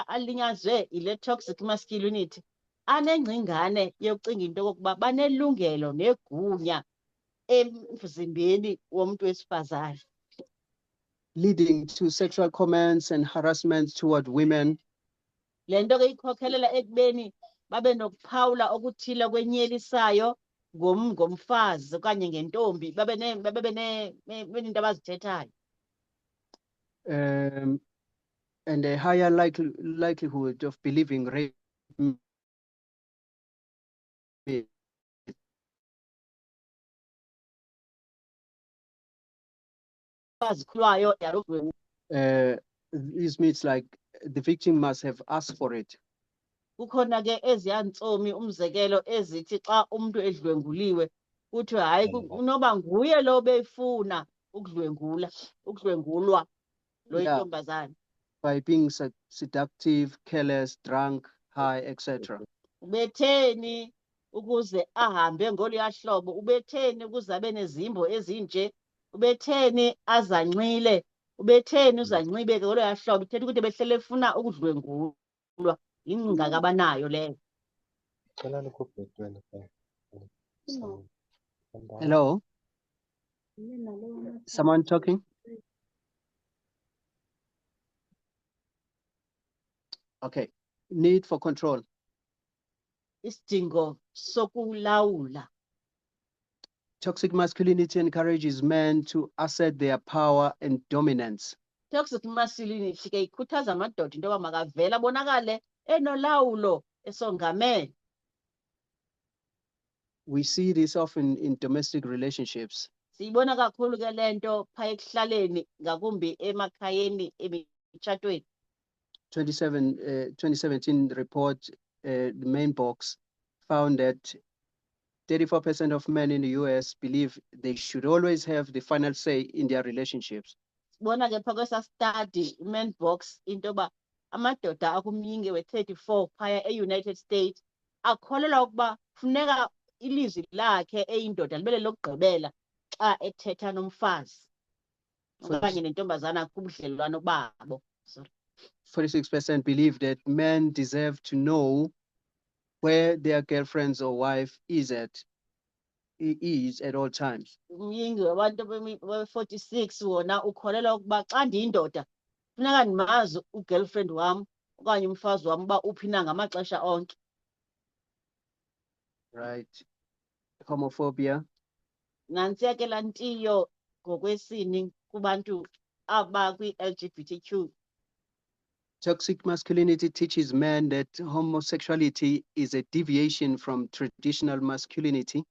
alinyazwe ile toxic masculinity anengcingane yokucinga into yokokuba banelungelo negunya emzimbeni womuntu wesifazane, leading to sexual comments and harassment toward women. le nto ke ikhokhelela ekubeni babe nokuphawula okuthile kwenyelisayo ngomfazi okanye ngentombi, babe nento abazithethayo. And a higher likelihood of believing rape this means like the victim must have asked for it. Kukhona ke eziya ntsomi umzekelo ezithi xa umuntu edlwenguliwe kuthiwe hayi unoba nguye lo befuna ukudlwengulwa lo intombazane. By being seductive, careless, drunk, high, etc. Ubetheni ukuze ahambe ngoluya hlobo, ubetheni ukuze abe nezimbo ezinje, ubetheni azanxile, ubetheni uzanxibeke ngoluya hlobo, ithetha ukuthi behlele efuna ukudlwengulwa. Ingcinga kabanayo leyo. Hello? Someone talking? Okay. Need for control. Isidingo sokulawula. Toxic masculinity encourages men to assert their power and dominance. Toxic masculinity ke ikhuthaza amadoda into yoba makavele abonakale enolawulo esongamele. We see this often in domestic relationships. Siyibona kakhulu ke lento phaya ekuhlaleni ngakumbi emakhayeni emitshatweni. 2017 report, the main box found that 34% of men in the US believe they should always have the final say in their relationships. Sibona ke phaka kwesa study main box into yoba amadoda akumyinge we-34 phaya e-United States akholelwa ukuba funeka ilizwi lakhe eyindoda libele lokugqibela xa ethetha nomfazi okanye nentombazana kubudlelwano babo. 46% believe that men deserve to know where their girlfriends or wife is at all times. Umyinge wabantu be-46 wona ukholelwa ukuba xa ndiyindoda funeka ndimazi ugirlfriend wam okanye umfazi wam uba uphi na ngamaxesha onke. Right. Homophobia. Nantsiya ke laa ntiyo ngokwesini kubantu abakwi-LGBTQ. Toxic masculinity teaches men that homosexuality is a deviation from traditional masculinity.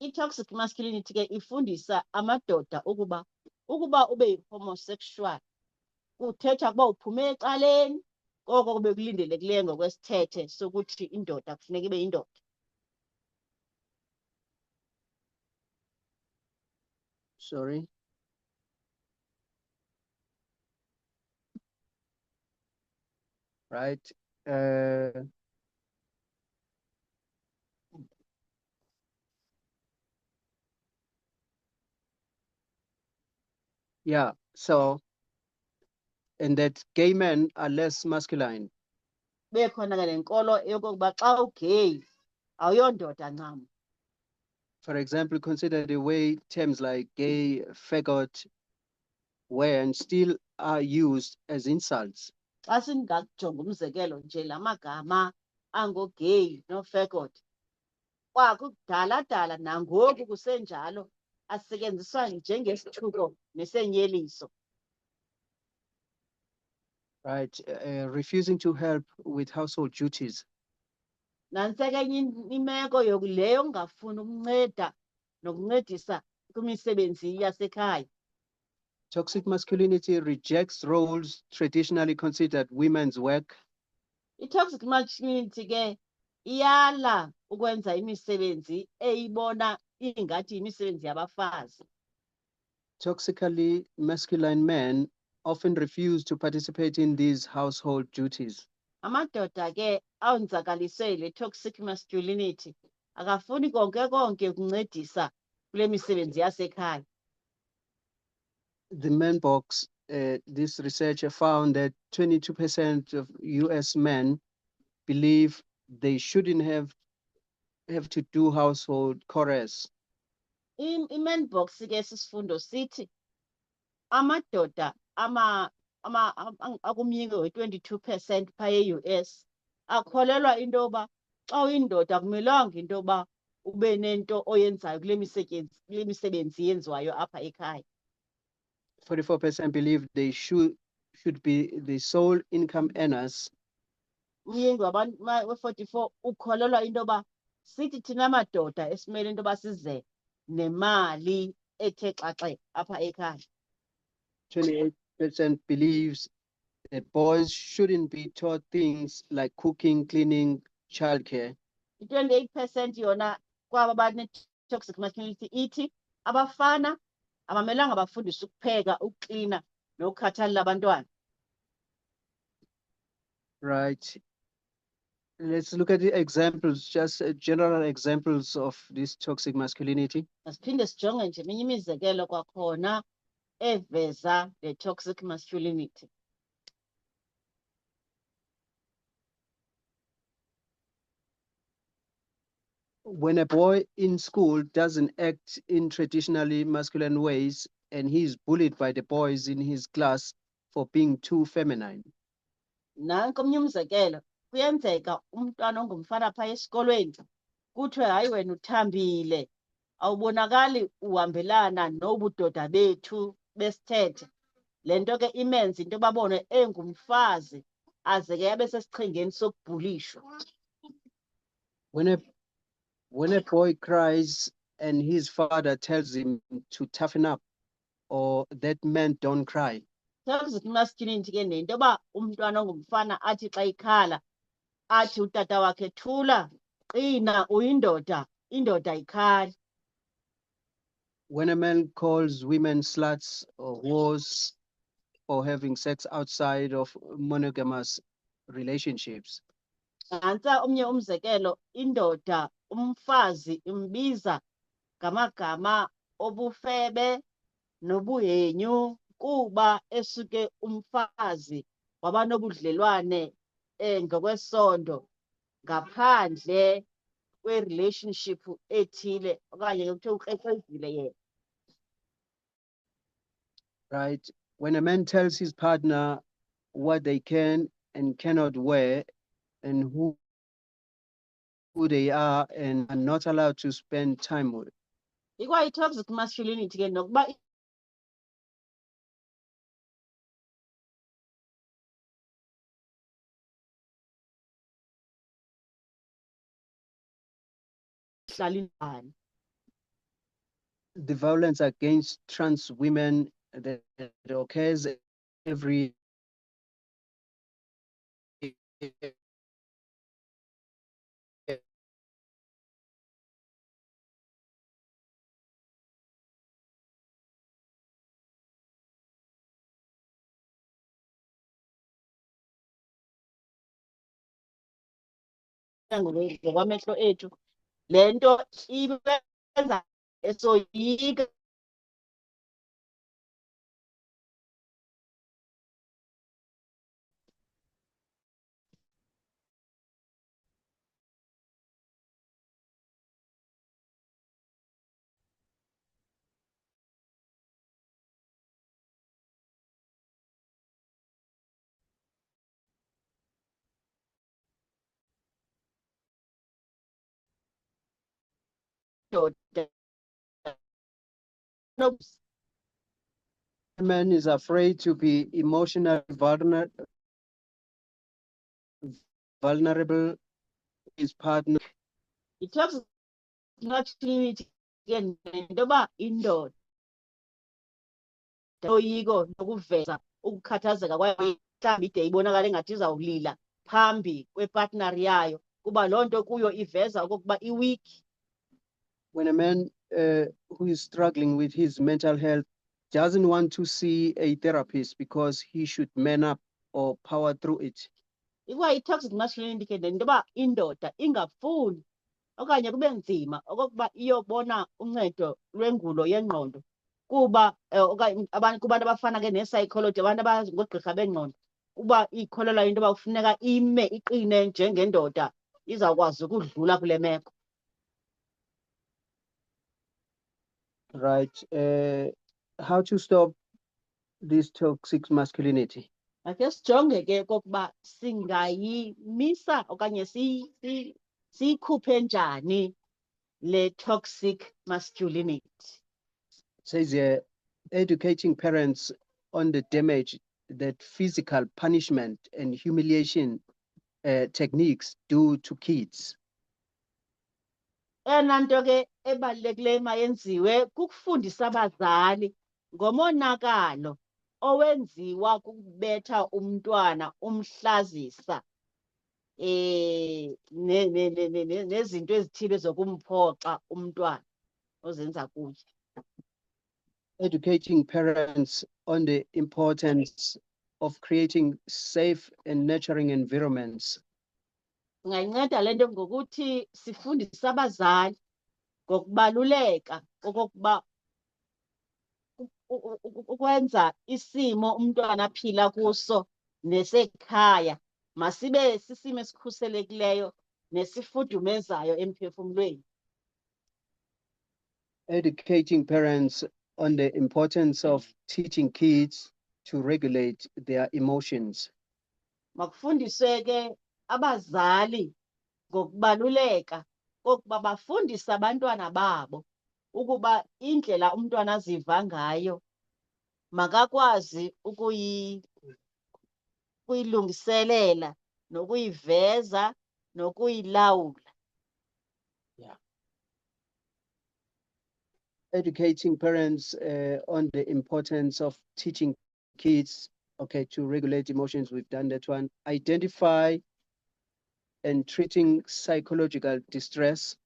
I-toxic masculinity ke ifundisa amadoda ukuba ube homosexual kuthetha ukuba uphume ecaleni koko kube kulindelekileyo ngokwesithethe sokuthi indoda kufuneka ibe yindoda. Sorry. Right. Yeah, so, and that gay men are less masculine. Bekhona ke nenkolo yokokuba xa ugay awuyondoda ncam. For example, consider the way terms like gay, faggot, were and still are used as insults. Xa singakujonga umzekelo nje la magama ango-gay no-faggot, kwakudala nangoku kusenjalo asetyenziswa njengesithuko nesenyeliso. Right, refusing to help with household duties. Nantse ke enye imeko leyo ngafuni ukunceda nokuncedisa kwimisebenzi yasekhaya. Toxic masculinity rejects roles traditionally considered women's work. I-toxic masculinity ke iyala ukwenza imisebenzi eyibona ingathi yimisebenzi yabafazi. Toxically masculine men often refuse to participate in these household duties. Amadoda ke awonzakaliswe le toxic masculinity akafuni konke ukuncedisa kule misebenzi yasekhaya. The Man Box, this researcher found that 22% of US men believe they shouldn't have to do household chores. I-Man Box ke sisifundo sithi amadoda akumyinge we-22% phaa e-US akholelwa into yoba xa uyindoda akumelanga into yoba ube nento oyenzayo kule misebenzi yenziwayo apha ekhaya. 44% believe they should be the sole income earners. Umyinge we-44 ukholelwa into yoba sithi thina madoda esimele into yoba size nemali ethe xaxe apha ekhaya. 28% believes that boys shouldn't be taught things like cooking, cleaning, childcare. I-28% yona kwaba bane-toxic masculinity ithi abafana abamelanga bafundiswe ukupheka, ukuklina nokukhathalela abantwana. Right. Let's look at the examples, just general examples of this toxic masculinity. Asiphinde sijonge nje eminye imizekelo kwakhona eveza le toxic masculinity. When a boy in school doesn't act in traditionally masculine ways and he's bullied by the boys in his class for being too feminine. Nanko omnye umzekelo, kuyenzeka umntwana ongumfana phaa esikolweni kuthiwe hayi wena uthambile, awubonakali uhambelana nobudoda bethu besithethe. Le nto ke imenze into babone engumfazi aze ke abe sesichengeni sokubhulishwa. When a boy cries and his father tells him to toughen up, or that men don't cry. Toxic masculinity ke nento yoba umntwana ongumfana athi xa ikhala athi utata wakhe thula, qina, uyindoda, indoda ayikhali. When a man calls women sluts or whores for having sex outside of monogamous relationships. Nantsa omnye umzekelo, indoda umfazi imbiza ngamagama obufebe nobuhenyu kuba esuke umfazi waba nobudlelwane ngokwesondo ngaphandle kwe-relationship ethile okanye kuthiwa ukrekrezile yena. Right. When a man tells his partner what they can and cannot wear and who they are and are not allowed to spend time with. Ikwayi-toxic masculinity ke nokuba the violence against trans women that occurs every ngokwamehlo ethu, le nto ibenza esoyika indoda A man is afraid to be emotionally vulnerable his partner. I-toxic masculinity ke nento yoba indoda loyiko nokuveza ukukhathazeka kwayo mhlawumbi ide ibonakala engathi izawulila phambi kwepartner yayo kuba loo nto kuyo iveza okokuba i-weak. When a man who is struggling with his mental health doesn't want to see a therapist because he should man up or power through it. Ikwa i-toxic masculinity ke nento yoba indoda ingafuni okanye kube nzima okokuba iyobona uncedo lwengulo yengqondo kuba okanye kubantu abafana ke ne-psychology, abantu abangogqirha bengqondo, kuba ikholelwa into yoba kufuneka ime iqine njengendoda izawukwazi ukudlula kule meko. Right. How to stop this toxic masculinity? Makhe sijonge ke kokuba singayimisa okanye siyikhuphe njani le toxic masculinity. It says here, educating parents on the damage that physical punishment and humiliation techniques do to kids. Ena nto ke ebalulekileyo mayenziwe kukufundisa abazali ngomonakalo owenziwa kukubetha umntwana, umhlazisa nezinto ezithile zokumphoxa umntwana ozenza kuye. Educating parents on the importance of creating safe and nurturing environments. Singayinceda le nto ngokuthi sifundise abazali ngokubaluleka okokuba ukwenza isimo umntwana aphila kuso nesekhaya masibe sisimo esikhuselekileyo nesifudumezayo emphefumlweni. Educating parents on the importance of teaching kids to regulate their emotions. Makufundiswe ke abazali ngokubaluleka kokuba bafundise abantwana babo ukuba indlela umntwana aziva ngayo makakwazi ukuyilungiselela nokuyiveza nokuyilawula. Educating parents on the importance of teaching kids, okay, to regulate emotions. We've done that one. Identify and treating psychological distress.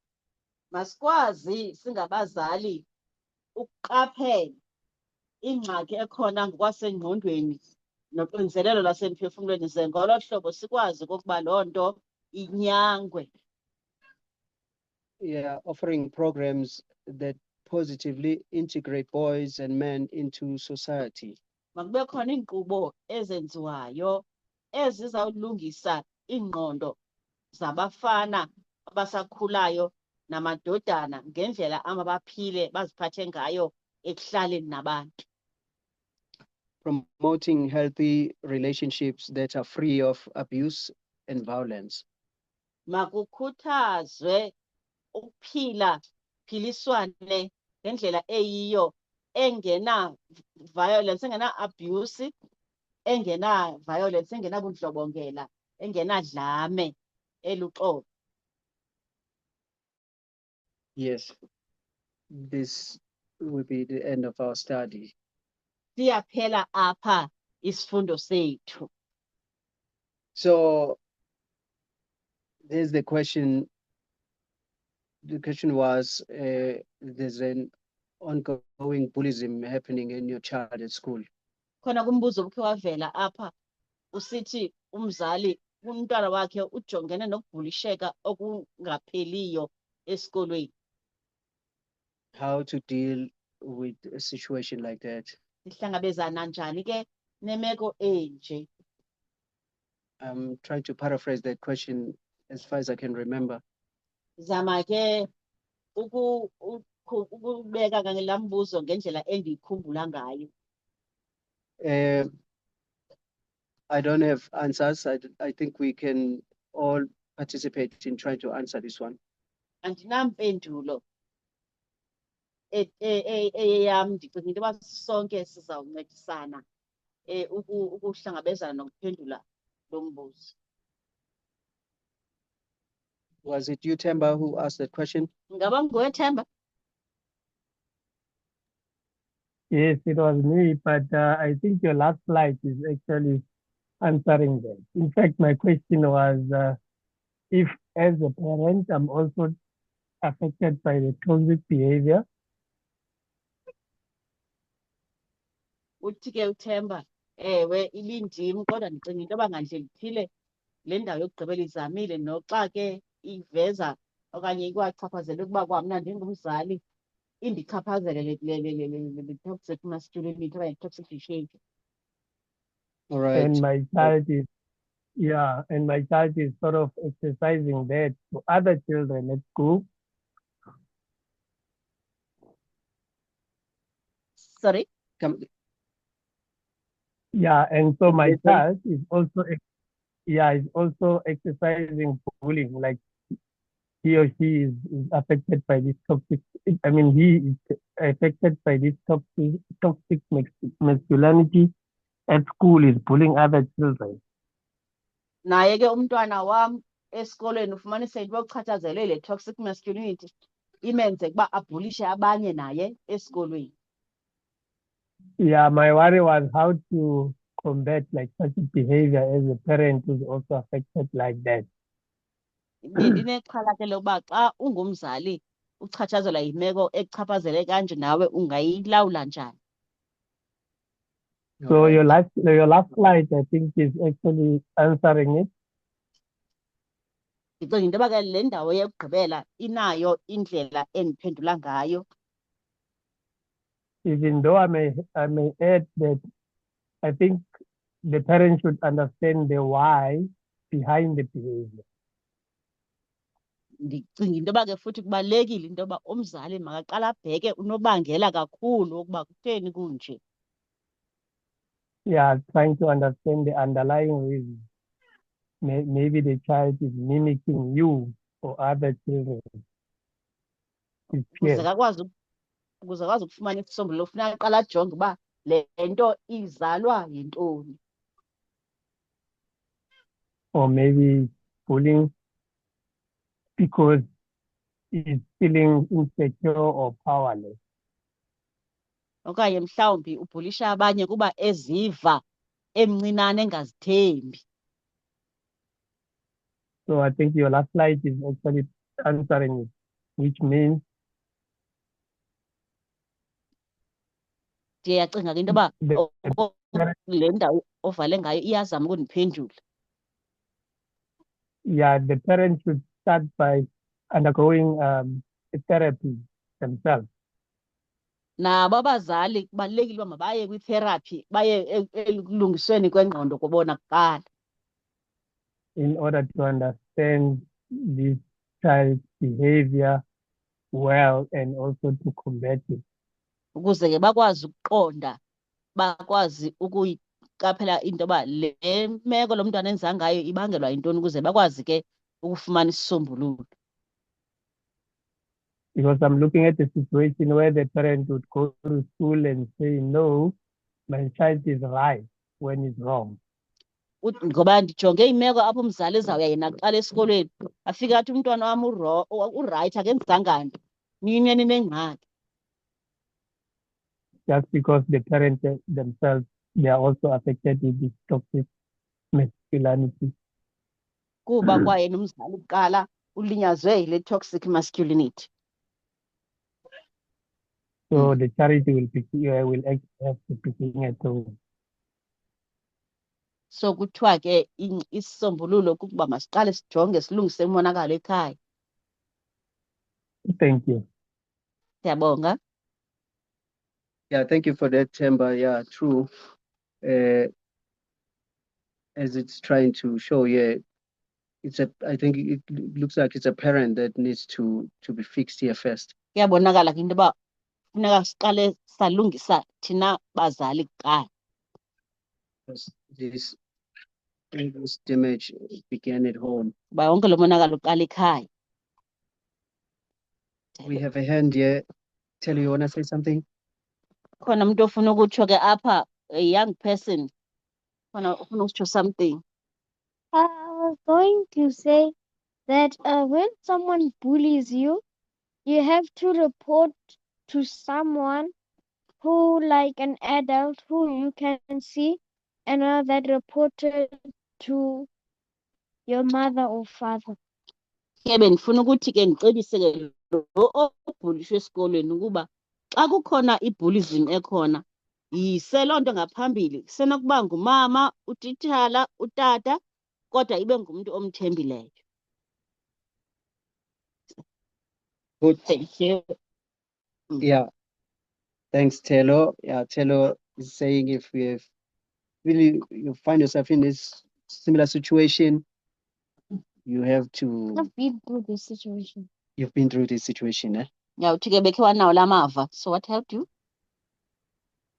Masikwazi singabazali ukuqaphela ingxaki ekhona ngokwasengqondweni noxinzelelo lwasemphefumlweni ze ngolo hlobo sikwazi okokuba loo nto inyangwe. Yeah, offering programs that positively integrate boys and men into society. Makube khona iinkqubo ezenziwayo ezizawulungisa ingqondo zabafana abasakhulayo namadodana ngendlela amabaphile baziphathe ngayo ekuhlaleni nabantu. Promoting healthy relationships that are free of abuse and violence. Makukhuthazwe ukuphila philiswane ngendlela eyiyo engena violence, engena abuse, engena violence, engena bundlobongela, engena dlame eluxolo. Yes, this will be the end of our study. Siyaphela apha isifundo sethu. So there's the question. The question was, there's an ongoing bullying happening in your child at school. Khona kumbuzo ubukhe wavela apha usithi umzali umntwana wakhe ujongene nokubhulisheka okungapheliyo esikolweni. How to deal with a situation like that? Sihlangabezana njani ke nemeko enje? I'm trying to paraphrase that question as far as I can remember. Zama ke ukubeka ngala mbuzo ngendlela endiyikhumbula ngayo. I don't have answers. I think we can all participate in trying to answer this one. Andinampendulo eyeyam ndicinga into yoba sonke sizawuncedisana ukuhlangabezana nokuphendula lo mbuzo. Was it you, Temba, who asked that question? Ngaba nguwe Themba? Yes, it was me, but I think your last slide is actually answering that. In fact, my question was if, as a parent, I'm also affected by the toxic behavior. Uthi ke uThemba, ewe ibindim kodwa ndicinga into yoba ngandle ithile le ndawo yokugqibela izamile noxa ke iveza okanye ikwachaphazela ukuba kwamna ndingumzali indichaphazele le toxic masculinity okanye toxic behavior. All right. And my child is, yeah, and my child is sort of exercising that to other children at school. Sorry? Yeah, and so my Okay. child is also, is also exercising bullying, like he or she is affected by this toxic, I mean, he is affected by this toxic masculinity at school, is bullying other children. Naye ke umntwana wam esikolweni ufumanise into yokuchatshazelwe le toxic masculinity imenze ukuba abhulishe abanye naye esikolweni. Yeah, my worry was how to combat like such behavior as a parent who's also affected like that. Ndinexhala ke lokuba xa ungumzali uchatshazelwa yimeko ekuchaphazele kanje nawe ungayilawula njani? So your last slide, I think, is actually answering it. Ndicinga into yoba ke le ndawo yokugqibela inayo indlela endiphendula ngayo. Even though I may add that I think the parent should understand the why behind the behavior. Ndicinga into yoba ke futhi kubalulekile into yoba umzali makaqala abheke unobangela kakhulu wokuba kutheni kunje. Yeah, trying to understand the underlying reason. Maybe the child is mimicking you or other children. Ukuze akwazi ukufumana isisombululo funeka aqala ajonge uba le nto izalwa yintoni. Or maybe bullying because he's feeling insecure or powerless. Okanye mhlawumbi ubhulisha abanye kuba eziva emncinane engazithembi. So I think your last slide is actually answering it, which means Ndiyacinga ke into yoba le ndawo ovale ngayo iyazama ukundiphendula. yeah, the parents should start by undergoing therapy themselves. Nabo abazali kubalulekile uba mabaye kwitherapy baye ekulungisweni kwengqondo kubona kuqala. In order to understand this child's behavior well and also to combat it. Ukuze ke bakwazi ukuqonda bakwazi ukuyiqaphela into yoba le meko lo mntwana enza ngayo ibangelwa yintoni ukuze bakwazi ke ukufumana isisombululo. Because I'm looking at a situation where the parent would go to school and say, no, my child is right when he's wrong. Ngoba ndijonge imeko apho umzali ezawuya yena kuqala esikolweni afike athi umntwana wam urayithi akenzanga nto nini ninengxaki. Just because the parents themselves, they are also affected with this toxic masculinity. Kuba kwaye nomzali kuqala ulinyazwe yile toxic masculinity. So the charity will actually have to begin at home. So kuthiwa ke isisombululo kukuba masiqale sijonge silungise umonakalo ekhaya. Thank you. Siyabonga. Yeah, thank you for that, Temba. Yeah, true. As it's trying to show, yeah, I think it looks like it's a parent that needs to be fixed here first. Kuyabonakala ke into yoba funeka siqale salungisa thina bazali kuqala. This damage began at home. Kuba yonke lo monakalo uqala ekhaya. We have a hand here. Tell you want to say something? Khona umuntu ofuna ukutsho ke apha, a young person. Khona ufuna ukutsho something. I was going to say that when someone bullies you, you have to report to someone who, like an adult who you can see, and that reported to your mother or father. Ke bendifuna ukuthi ke ndicebise ke lo obhulishwe esikolweni ukuba xa kukhona i-bullyism ekhona, yise loo nto ngaphambili. Senokuba ngumama, utitshala, utata, kodwa ibe ngumuntu omthembileyo. Good, thank you. Yeah. Thanks, Telo. Yeah, Telo is saying if you you find yourself in this similar situation, you have to. I've been through this situation. You've been through this situation, eh? Yeah, uthi ke bekhe wanawo la mava. So what helped you?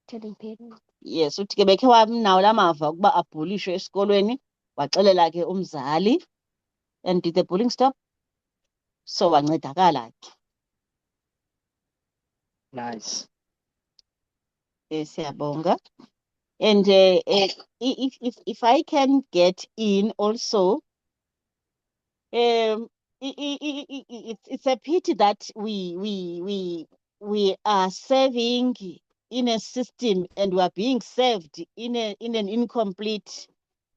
Telling parents. Yes, uthi ke bekhe wanawo la mava ukuba abhulishwe esikolweni, waxelela ke umzali, and did the bullying stop? So wancedakala ke. Nice. Siyabonga. And if I can get in also, it's a pity that we are serving in a system and we are being served in an incomplete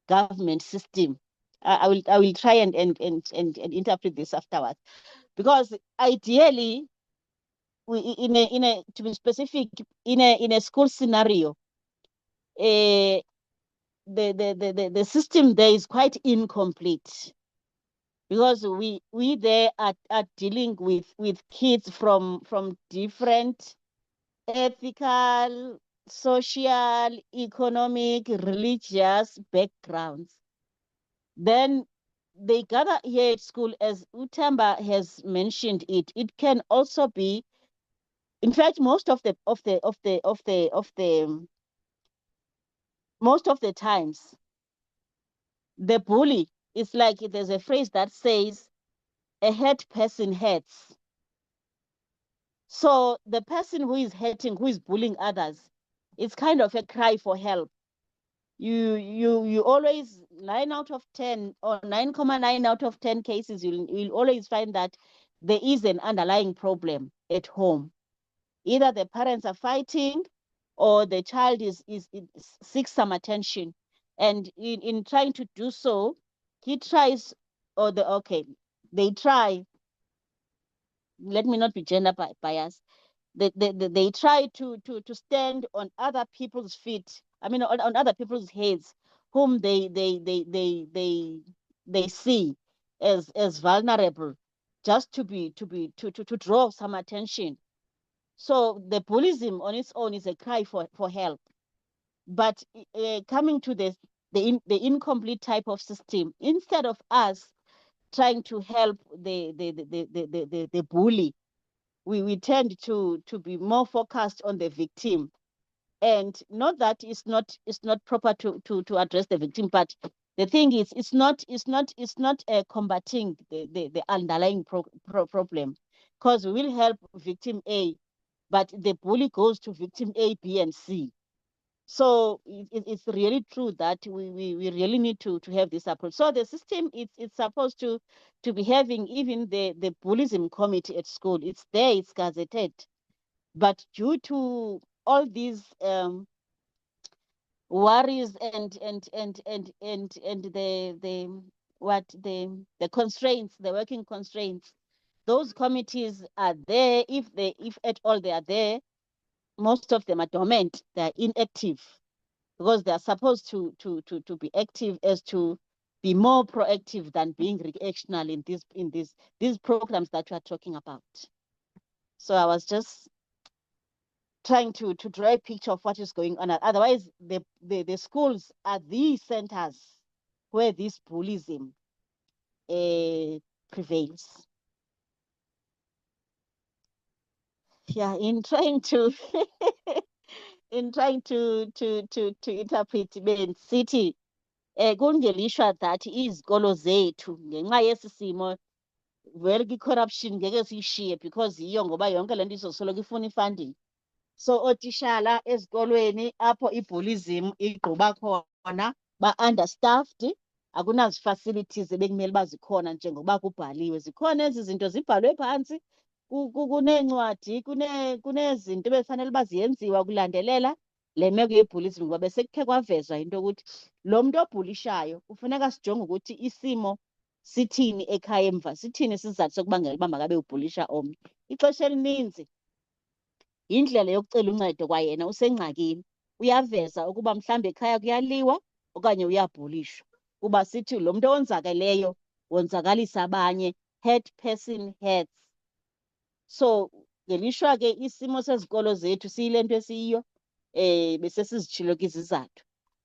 government system. I will try and interpret this afterwards, because ideally, to be specific, in a school scenario, the system there is quite incomplete, because we there are dealing with kids from different ethical, social, economic, religious backgrounds. Then they gather here at school, as Utamba has mentioned it. It can also be, in fact, most of the times, the bully is like, there's a phrase that says, a hurt person hurts. So the person who is hurting, who is bullying others, it's kind of a cry for help. You always, 9 out of 10 or 9.9 out of 10 cases, you'll always find that there is an underlying problem at home. Either the parents are fighting, or the child seeks some attention, and in trying to do so, he tries, or they try. Let me not be gender biased. They try to stand on other people's feet. I mean, on other people's heads, whom they see as vulnerable, just to draw some attention. So the bullyism on its own is a cry for help. But coming to the incomplete type of system, instead of us trying to help the bully, we tend to be more focused on the victim. And not that it's not proper to address the victim, but the thing is, it's not combating the underlying problem, because we will help victim A, but the bully goes to victim A, B, and C. So it's really true that we really need to have this approach. So the system, it's supposed to be having even the bullyism committee at school. It's there, it's gazetted. But due to all these worries and the constraints, the working constraints, those committees are there. If at all they are there, most of them are dormant, they're inactive, because they are supposed to be active, as to be more proactive than being reactional in these programs that we are talking about. So I was just trying to draw a picture of what is going on. Otherwise, the schools are the centers where this bullyism prevails. Yeah, in trying to interpret sithi kungelishwa that izikolo zethu ngenxa yesi simo vele corruption ngeke siyishiye because yiyo ngoba yonke lento izosoloko ifuna ifunding. So otishala ezikolweni apho ibullyism igquba khona ba-understaffed, akunazi facilities ebekumele bazikhona njengoba kubhaliwe. Zikhona ezi zinto zibhalwe phansi, kuneencwadi, kunezinto befanele baziyenziwa kulandelela le meko yebullyism, ngoba besekukhe kwavezwa into ukuthi lo muntu obhulishayo kufuneka sijonge ukuthi isimo sithini ekhaya emva, sithini isizathu sokubangela uba makabe ubhulisha omnye. Ixesha elininzi indlela yokucela uncedo kwayena usengxakini, uyaveza ukuba mhlawumbe ekhaya kuyaliwa okanye uyabhulishwa, kuba sithi lo muntu owonzakeleyo wonzakalisa abanye, hurt person hurts. So ngelishwa ke isimo sezikolo zethu siyile nto esiyiyo, bese sizitshilo ke izizathu,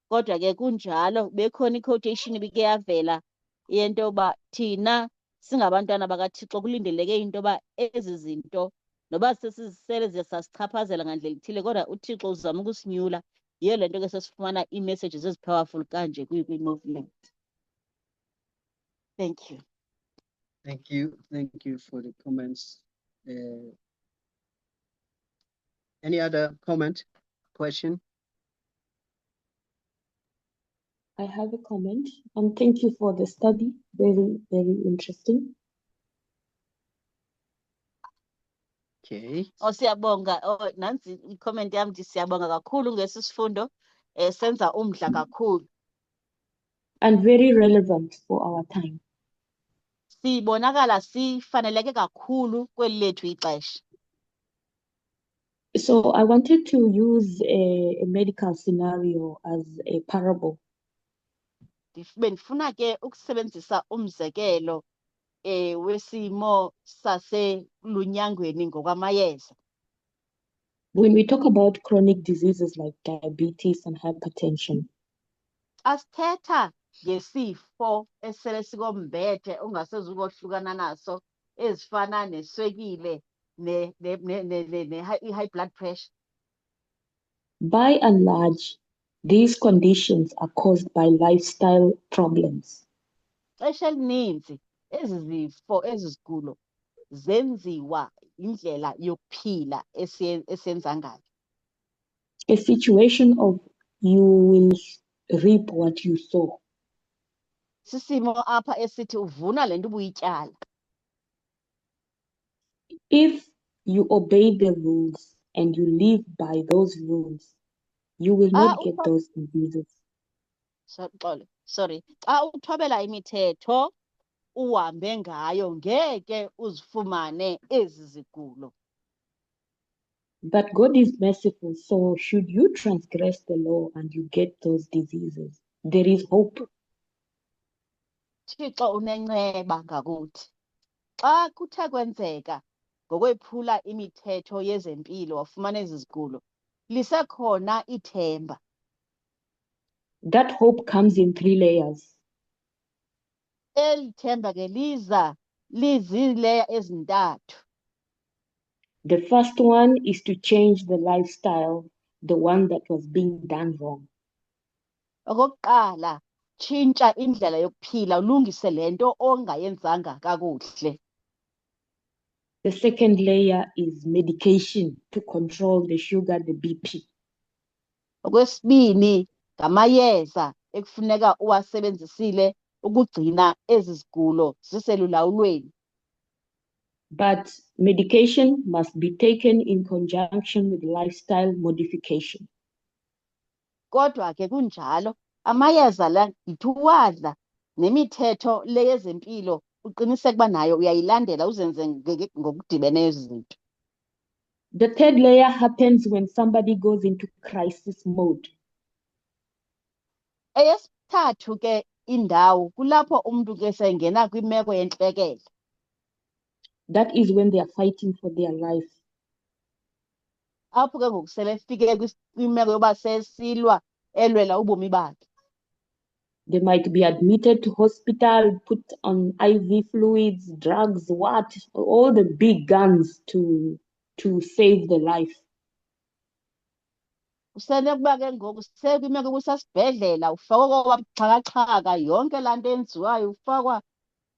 kodwa ke kunjalo bekhona i-quotation ibike yavela yento yoba thina singabantwana bakaThixo kulindeleke into yoba ezi zinto noba sesizisele sasichaphazela ngandlela ithile, kodwa uThixo uzama ukusinyula. Yiyo le nto ke sesifumana ii-messages ezi-powerful kanje kwi-movement. Thank you. Thank you for the comments. Any other comment, question? I have a comment, and thank you for the study. Very, very interesting. Okay. Siyabonga. Nansi i-comment yami nje, siyabonga kakhulu ngesi sifundo, senza umdla kakhulu. And very relevant for our time. Sibonakala sifaneleke kakhulu kweli lethu ixesha. So I wanted to use a medical scenario as a parable. Bendifuna ke ukusebenzisa umzekelo wesimo saselunyangweni ngokwamayeza. When we talk about chronic diseases like diabetes and hypertension, Asithetha ngesifo esele sikombethe ongaseze ukohlukana naso, ezifana neswekile high blood pressure. by and large, these conditions are caused by lifestyle problems. Xesha elininzi ezi zifo, ezi zigulo zenziwa indlela yokuphila esenza ngayo. A situation of you will reap what you sow. Sisimo apha esithi uvuna le nto ubuyityala. If you obey the rules and you live by those rules, you will not get those diseases. Sorry. Xa uthobela imithetho uhambe ngayo ngeke uzifumane ezi zigulo. But God is merciful, so should you transgress the law and you get those diseases, there is hope. Thixo unenceba ngakuthi. Xa kuthe kwenzeka ngokwephula imithetho yezempilo wafumana ezi zigulo, lisekhona ithemba. That hope comes in 3 layers. Eli themba ke liza lizileya ezintathu. The first one is to change the lifestyle, the one that was being done wrong. Okokuqala, tshintsha indlela yokuphila, ulungise le nto ongayenzanga kakuhle. The second layer is medication to control the sugar, the BP. Okwesibini, ngamayeza ekufuneka uwasebenzisile ukugcina ezi zigulo ziselulawulweni. But medication must be taken in conjunction with lifestyle modification. Kodwa ke kunjalo, amayeza la yithi uwadla nemithetho le yezempilo uqiniseke uba nayo uyayilandela, uzenze ngokudibeneyo ezi zinto. The third layer happens when somebody goes into crisis mode. Eyesithathu ke indawo kulapho umuntu ke sengena kwimeko yentlekele. That is when they are fighting for their life. Apho ke ngoku sele fike kwimeko yoba sesilwa elwela ubomi bakhe. They might be admitted to hospital, put on IV fluids, drugs, all the big guns to save the life. Usenokuba ke ngoku sekwimeko kusasibhedlela, ufakwa kwabuxhakaxhaka, yonke laa nto yenziwayo ufakwa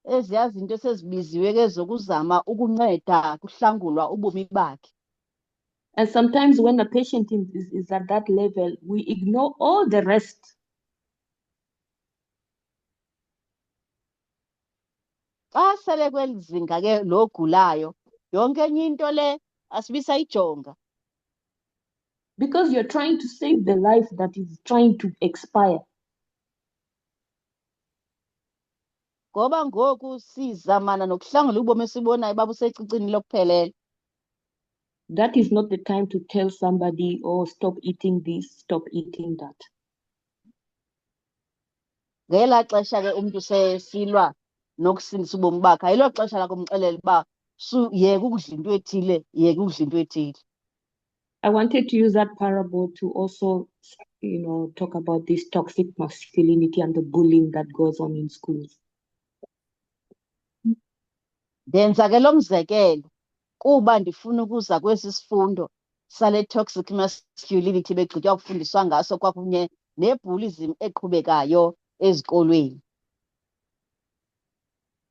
eziya zinto sezibiziwe ke zokuzama ukunceda kuhlangulwa ubomi bakhe. And sometimes when a patient is at that level, we ignore all the rest. Xa sele kweli zinga ke lo gulayo, yonke enye into le asibisayijonga. Because you're trying to save the life that is trying to expire. Ngoba ngoku sizamana nokuhlangula ubomi esibonayo babusecicini lokuphelela. That is not the time to tell somebody, oh, stop eating this, stop eating that. Ngela xesha ke umuntu sesilwa nokusindisa ubomi bakhe, ayilo xesha lakumxelela uba yeka ukudla into ethile, yeka ukudla into ethile. I wanted to use that parable to also, talk about this toxic masculinity and the bullying that goes on in schools. Ndenza ke lo mzekelo kuba ndifuna ukuza kwesi sifundo sale toxic masculinity begqitywa kufundiswa ngaso kwakunye nebullyism eqhubekayo ezikolweni.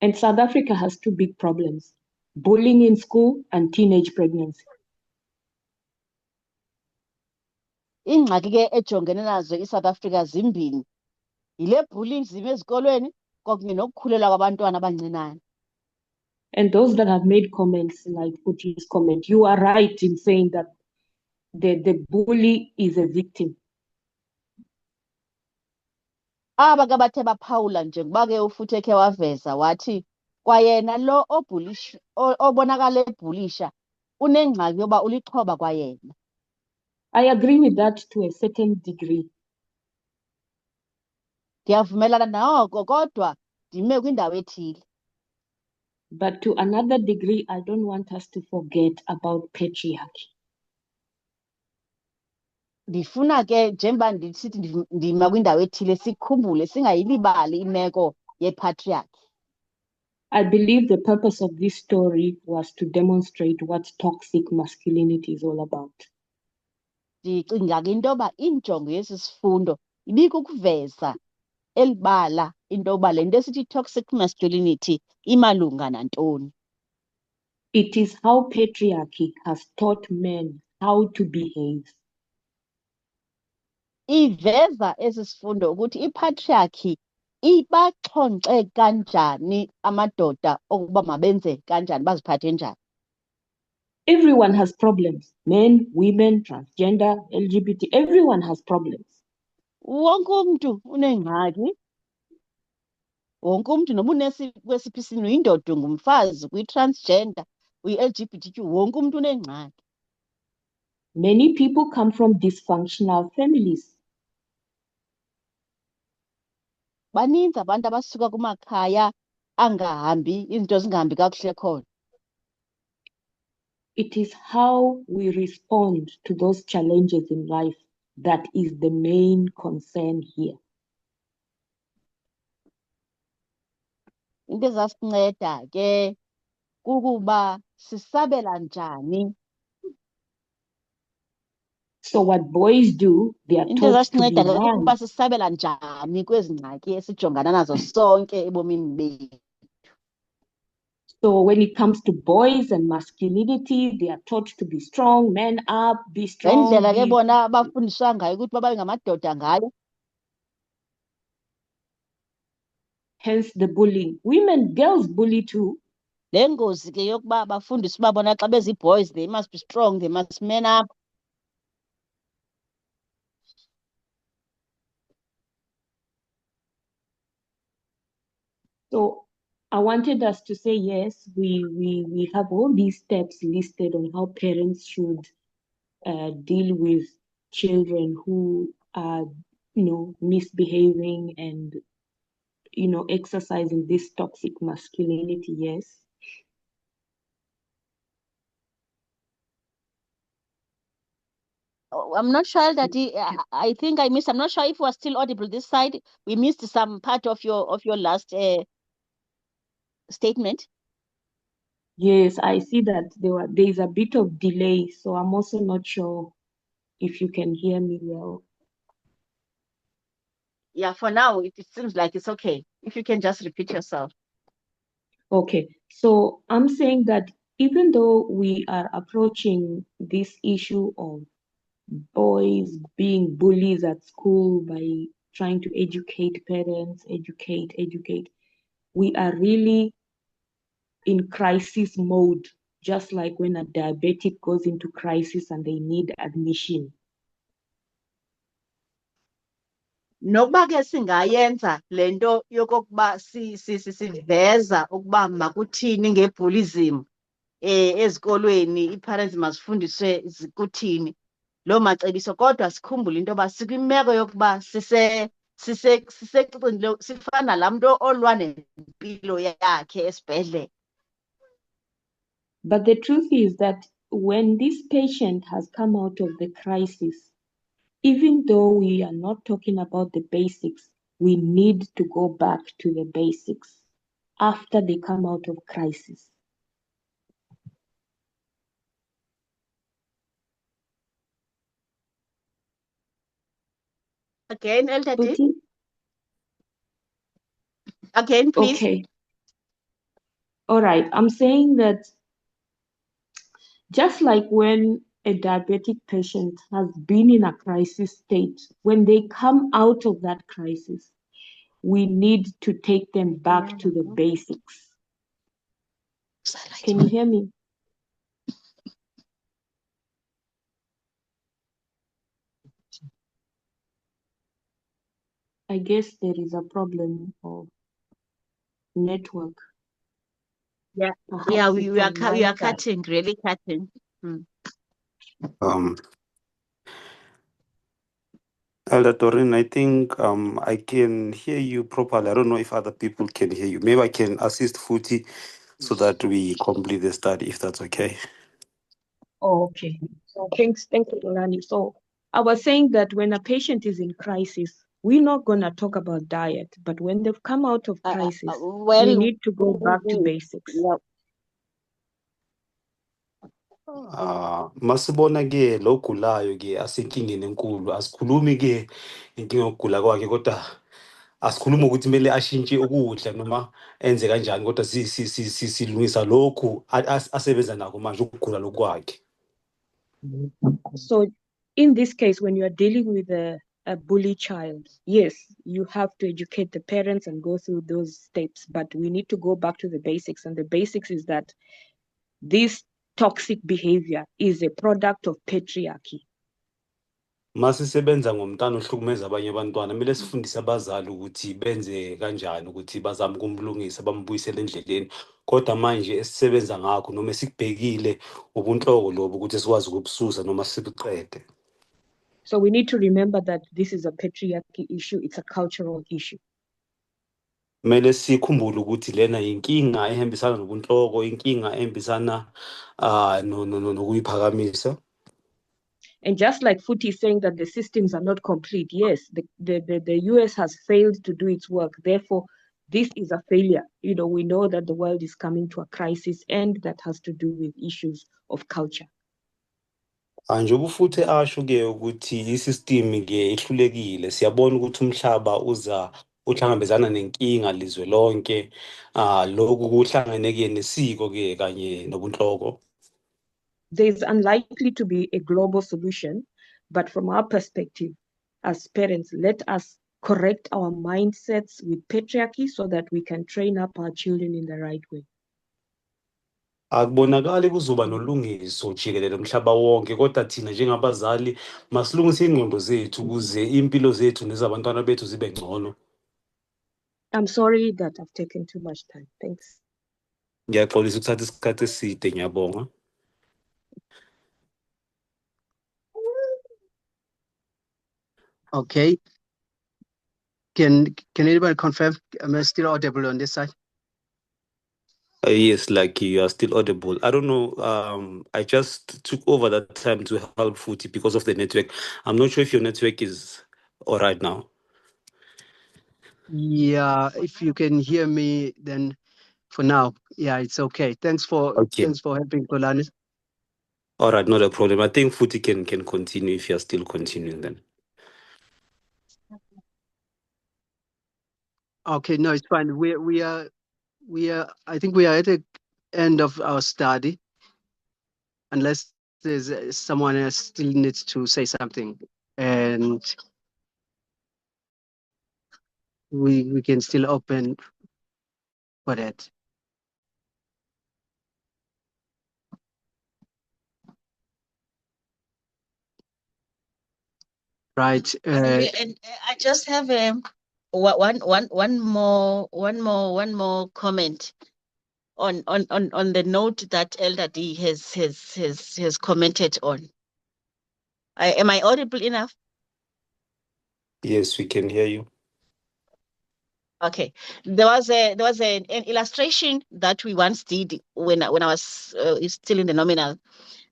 And South Africa has two big problems: bullying in school and teenage pregnancy. Ingxaki ke ejongene nazo iSouth Africa zimbini. Yile bullyism ezikolweni kwakunye nokukhulelwa kwabantwana abancinane. And those that have made comments like Puti's comment, you are right in saying that the bully is a victim. Aba ke bathe baphawula njengoba ke uFuthe ke waveza wathi kwayena lo obonakala ebhulisha unengxaki yoba ulixhoba kwayena. I agree with that to a certain degree. Ndiyavumelana noko kodwa ndime kwindawo ethile. But to another degree, I don't want us to forget about patriarchy. Ndifuna ke njengoba ndisithi ndima kwindawo ethile sikhumbule singayilibali imeko yepatriarchy. I believe the purpose of this story was to demonstrate what toxic masculinity is all about. Ndicinga ke into yoba injongo yesi sifundo ibikukuveza elibala into yoba le nto esithi toxic masculinity imalunga nantoni. It is how patriarchy has taught men how to behave. Iveza esi sifundo ukuthi ipatriarchy ibaxhonxe kanjani amadoda okuba mabenze kanjani, baziphathe njani. Everyone has problems. Men, women, transgender, LGBT, everyone has problems. Wonke umntu unengxaki. Wonke umntu noba kwesiphi isini uyindoda, ungumfazi, uyi-transgender, uyi-LGBTQ, wonke umntu unengxaki. Many people come from dysfunctional families. Baninzi abantu abasuka kumakhaya angahambi, izinto zingahambi kakuhle khona. It is how we respond to those challenges in life that is the main concern here. Into ezasinceda ke kukuba sisabela njani. So what boys do, they are Into taught to be ezasinceda ke man. kukuba sisabela njani kwezi ngxaki esijongana nazo sonke ebomini bethu. So when it comes to boys and masculinity, they are taught to be strong, man up, be strong. Ngendlela ke bona bafundiswa ngayo ukuthi babe ngamadoda ngayo. Hence the bullying. Women, girls bully too. Le ngozi ke yokuba bafundiswa uba bona xa bezi-boys they must be strong, they must man up. So I wanted us to say, yes, we have all these steps listed on how parents should deal with children who are, misbehaving and, exercising this toxic masculinity, yes. I'm not sure that I think I missed. I'm not sure if we're still audible this side. We missed some part of your last statement. Yes, I see that there is a bit of delay, so I'm also not sure if you can hear me well. Yeah, for now it seems like it's okay. If you can just repeat yourself. Okay, so I'm saying that even though we are approaching this issue of boys being bullies at school by trying to educate parents, educate, we are really in crisis mode, just like when a diabetic goes into crisis and they need admission. Nokuba ke singayenza lento yokokuba siveza ukuba makuthini ngebullyism ezikolweni, i-parents masifundiswe kuthini loo macebiso, kodwa sikhumbule into yoba sikwimeko yokuba sisexixini sifana laa mntu olwa nempilo yakhe esibhedlele. But the truth is that when this patient has come out of the crisis, even though we are not talking about the basics, we need to go back to the basics after they come out of crisis. Again, Elder D? Again, please. Okay. All right. I'm saying that just like when a diabetic patient has been in a crisis state, when they come out of that crisis, we need to take them back to the basics. Can you hear me? I guess there is a problem of network. Yeah, Perhaps yeah, it's we on my are side. cutting, really cutting. Elder Doreen, I think I can hear you properly. I don't know if other people can hear you. Maybe I can assist Futi so that we complete the study, if that's okay. Oh, okay. So thank you, Olani. So I was saying that when a patient is in crisis, we're not going to talk about diet, but when they've come out of crisis, we need to go back to basics. Yeah. Masibona ke lo gulayo ke asenkingeni enkulu, asikhulumi ke inkinga yokugula kwakhe, kodwa asikhuluma ukuthi kumele ashintshe ukudla noma enze kanjani, kodwa silungisa lokhu asebenza nakho manje ukugula lokwakhe. So in this case, when you are dealing with a bully child, yes, you have to educate the parents and go through those steps, but we need to go back to the basics. And the basics is that this toxic behavior is a product of patriarchy. Masisebenza ngomntana ohlukumeza abanye abantwana, kumele sifundise abazali ukuthi benze kanjani ukuthi bazame ukumlungisa bambuyisele endleleni. Kodwa manje esisebenza ngakho noma sikubhekile ubunhloko lobo ukuthi sikwazi ukubususa noma sibuqede. So we need to remember that this is a patriarchy issue, it's a cultural issue. Kumele sikhumbule ukuthi lena inkinga ehambisana nobunhloko, inkinga ehambisana nokuyiphakamisa. And just like Futi is saying that the systems are not complete, yes, the US has failed to do its work. Therefore, this is a failure. You know, we know that the world is coming to a crisis, and that has to do with issues of culture. Njengoba futhi asho ke ukuthi isystem ke ihlulekile, siyabona ukuthi umhlaba uhlangabezana nenkinga lizwe lonke, lokhu kuhlangene ke nesiko ke kanye nobunhloko. There is unlikely to be a global solution, but from our perspective as parents, let us correct our mindsets with patriarchy so that we can train up our children in the right way. Akubonakali kuzoba nolungiso jikelele umhlaba wonke, kodwa thina njengabazali masilungise ingqondo zethu ukuze impilo zethu nezabantwana bethu zibe ngcono. I'm sorry that I've taken too much time. Thanks. Ngiyaxolisa ukuthatha isikhathi eside, ngiyabonga. Okay. Can anybody confirm? Am I still audible on this side? Yes, Lucky, you are still audible. I don't know. I just took over that time to help Futi because of the network. I'm not sure if your network is all right now. Yeah, if you can hear me, then for now, yeah, it's okay. Thanks for helping, Kolani. All right, not a problem. I think Futi can continue if you're still continuing then. Okay, no, it's fine. We are I think we are at the end of our study, unless there's someone else still needs to say something, and we can still open for that. Right. And I just have one more comment on the note that Elder D has commented on. Am I audible enough? Yes, we can hear you. Okay, there was an illustration that we once did when I was still in the nominal.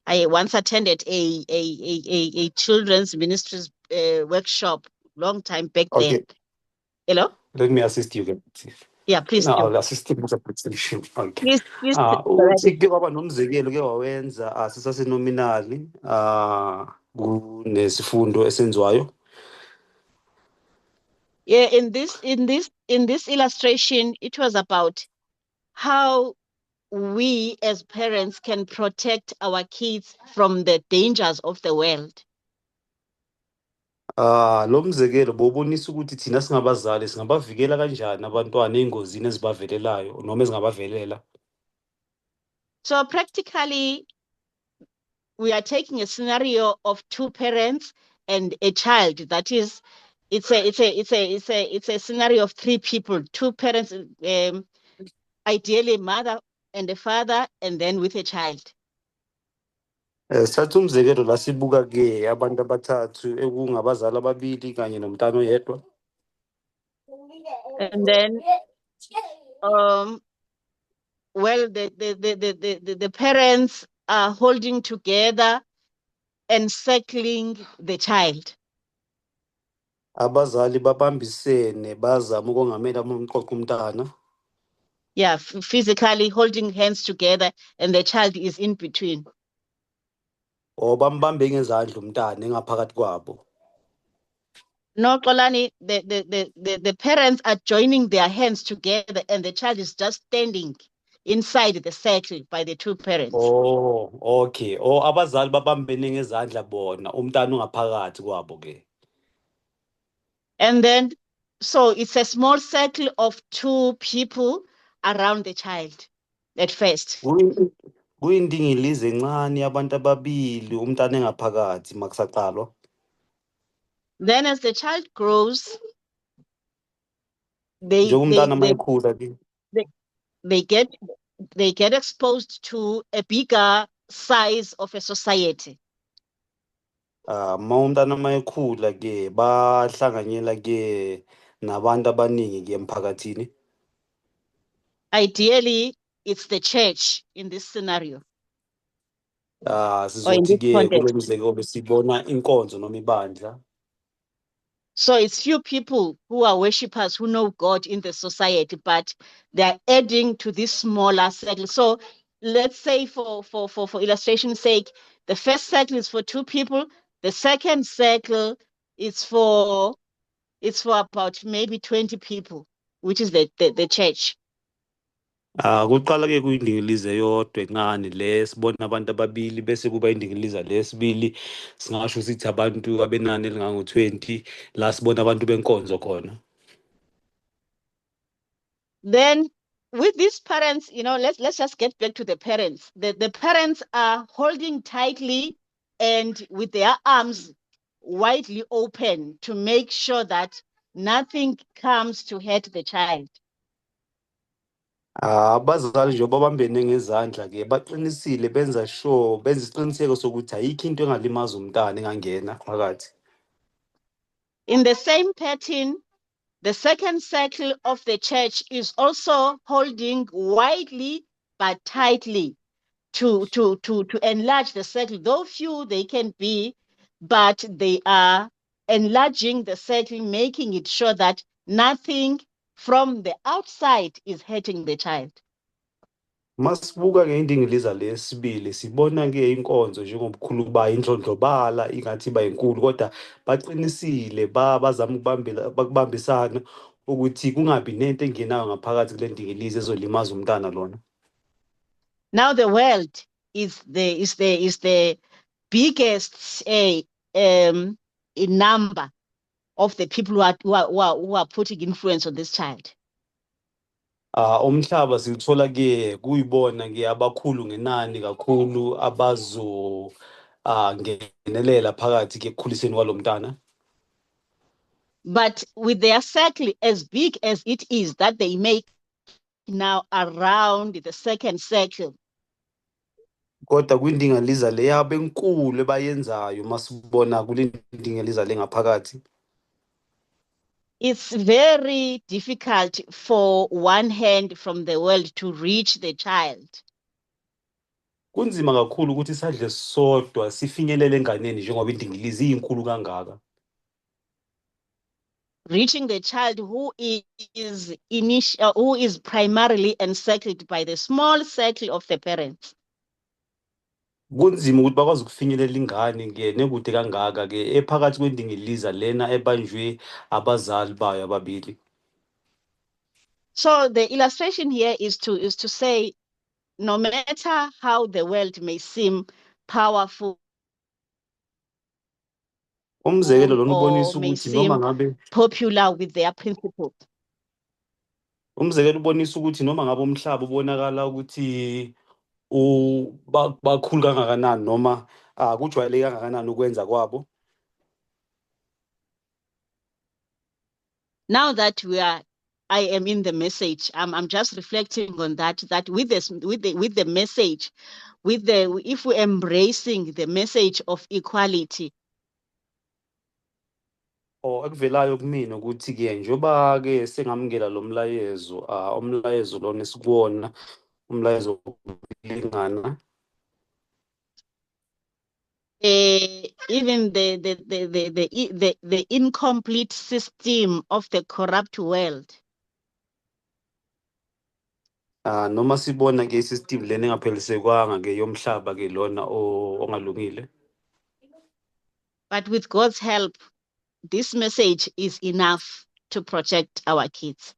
I once attended a children's ministries workshop long time back Okay. then. Hello? Let me assist you guys. Yeah, please No, do. I'll assist you with the presentation. Okay. Please Uthi ke kwaba nomzekelo ke wawenza sisasenominali kunesifundo esenziwayo. Yeah, in this illustration, it was about how we as parents can protect our kids from the dangers of the world. Lo mzekelo bobonisa ukuthi thina singabazali singabavikela kanjani abantwana ezingozini ezibavelelayo noma ezingabavelela. So practically, we are taking a scenario of two parents and a child. That is, it's a scenario of three people, two parents, ideally mother and a father, and then with a child. Sithatha umzekelo la sibuka ke abantu abathathu ekungabazali ababili kanye nomntana oyedwa. And then well, the parents are holding together and circling the child. Abazali babambisene bazama ukongamela umqoqo umntana. Yeah, physically holding hands together, and the child is in between. Bambambe ngezandla umntana engaphakathi kwabo. No, Xolani, the parents are joining their hands together, and the child is just standing inside the circle by the two parents. Oh, okay. Abazali babambene ngezandla bona, umntana ungaphakathi kwabo ke. And then, so it's a small circle of two people around the child at first. Kuyindingilizi encane abantu ababili umntana engaphakathi makusaqalwa. Then as the child grows, they get exposed to a bigger size of a society. Umntana mayekhula ke bahlanganyela ke nabantu abaningi ke emphakathini. Ideally, it's the church in this scenario. Sizothi ke kule mzekelo sibona inkonzo noma ibandla. So it's few people who are worshippers who know God in the society, but they're adding to this smaller circle. So let's say for illustration's sake, the first circle is for two people. The second circle is for about maybe 20 people, which is the church. Kuqala ke kuyindingilize yodwa encane le sibona abantu ababili bese kuba indingiliza lesibili singasho sithi abantu abenani elingango 20 la sibona abantu benkonzo khona. Then with these parents, let's just get back to the parents. The parents are holding tightly and with their arms widely open to make sure that nothing comes to hurt the child. Abazali nje babambene ngezandla ke baqinisile benza sure benza isiqiniseko sokuthi ayikho into engalimaza umntana engangena phakathi. In the same pattern, the second circle of the church is also holding widely but tightly to enlarge the circle. Though few they can be, but they are enlarging the circle, making it sure that nothing from the outside is hurting the child. Masibuka ke indingiliza lesibili sibona ke inkonzo njengobukhulu bayo indlondlobala ingathi iba inkulu kodwa baqinisile bazama ukubambisana ukuthi kungabi nento engenayo ngaphakathi kule ndingilizi ezolimaza umntana lona. Now the world is the biggest number of the people who are putting influence on this child. Umhlaba silithola ke kuyibona ke abakhulu ngenani kakhulu abazo ngenelela phakathi ke ekukhuliseni kwalomntana. But with their circle as big as it is that they make now around the second circle, Kodwa kwindingaliza le yabo enkulu ebayenzayo masibona kule ndingaliza le ngaphakathi. it's very difficult for one hand from the world to reach the child. Kunzima kakhulu ukuthi isandla sodwa sifinyelele enganeni njengoba indingilizi iyinkulu kangaka. Reaching the child who is primarily encircled by the small circle of the parents. Kunzima ukuthi bakwazi ukufinyelela ingane ke nekude kangaka ke ephakathi kwendingiliza lena ebanjwe abazali bayo ababili. So the illustration here is to say, no matter how the world may seem powerful, Umzekelo lona or ubonisa may ukuthi noma seem ngabe popular with their principles, umzekelo ubonisa ukuthi noma ngabe umhlaba ubonakala ukuthi bakhulu kangakanani noma kujwayeleke kangakanani ukwenza kwabo. now that I am in the message, I'm just reflecting on that with the message, if we're embracing the message of equality, Ekuvelayo kumina ukuthi ke njoba ke sengamukela lo mlayezo umlayezo lona esikuwona umlayezo wokulingana. even the incomplete system of the corrupt world, Noma sibona ke isystem lena engaphelisekwanga ke yomhlaba ke lona ongalungile. but with God's help, this message is enough to protect our kids.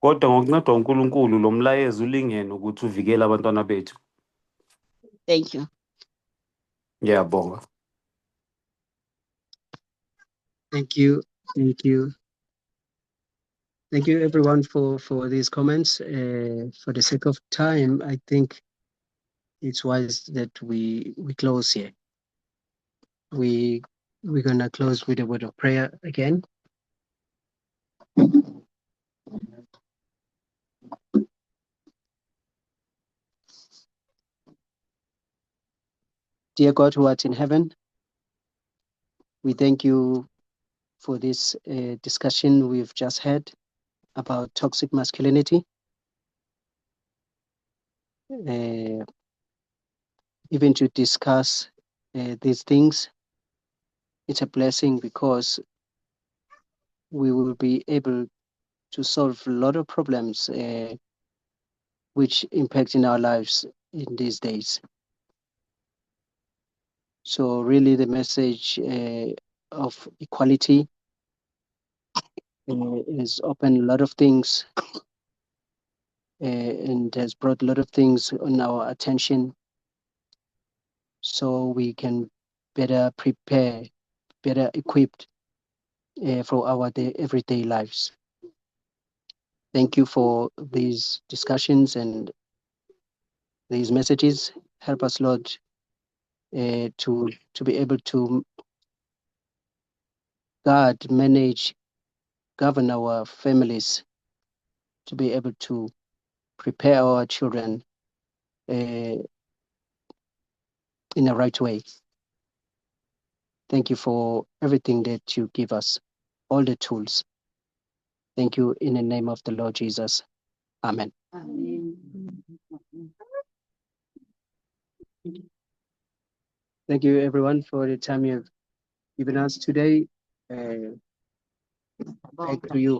Kodwa ngokuncedwa uNkulunkulu lo mlayezo ulingene ukuthi uvikele abantwana bethu. Thank you. Ngiyabonga. Thank you. Thank you. Thank you everyone for these comments. For the sake of time, I think it's wise that we close here. We're gonna close with a word of prayer again. Dear God who art in heaven, we thank you for this discussion we've just had about toxic masculinity. Even to discuss these things, it's a blessing because we will be able to solve a lot of problems which impact in our lives in these days. So really the message of equality has opened a lot of things and has brought a lot of things on our attention so we can better prepare, better equipped for our everyday lives. Thank you for these discussions and these messages. Help us, Lord, to be able to manage, govern our families, to be able to prepare our children in the right way. Thank you for everything that you give us, all the tools. Thank you in the name of the Lord Jesus. Amen. Amen. Thank you everyone for the time you've given us today. Back to you.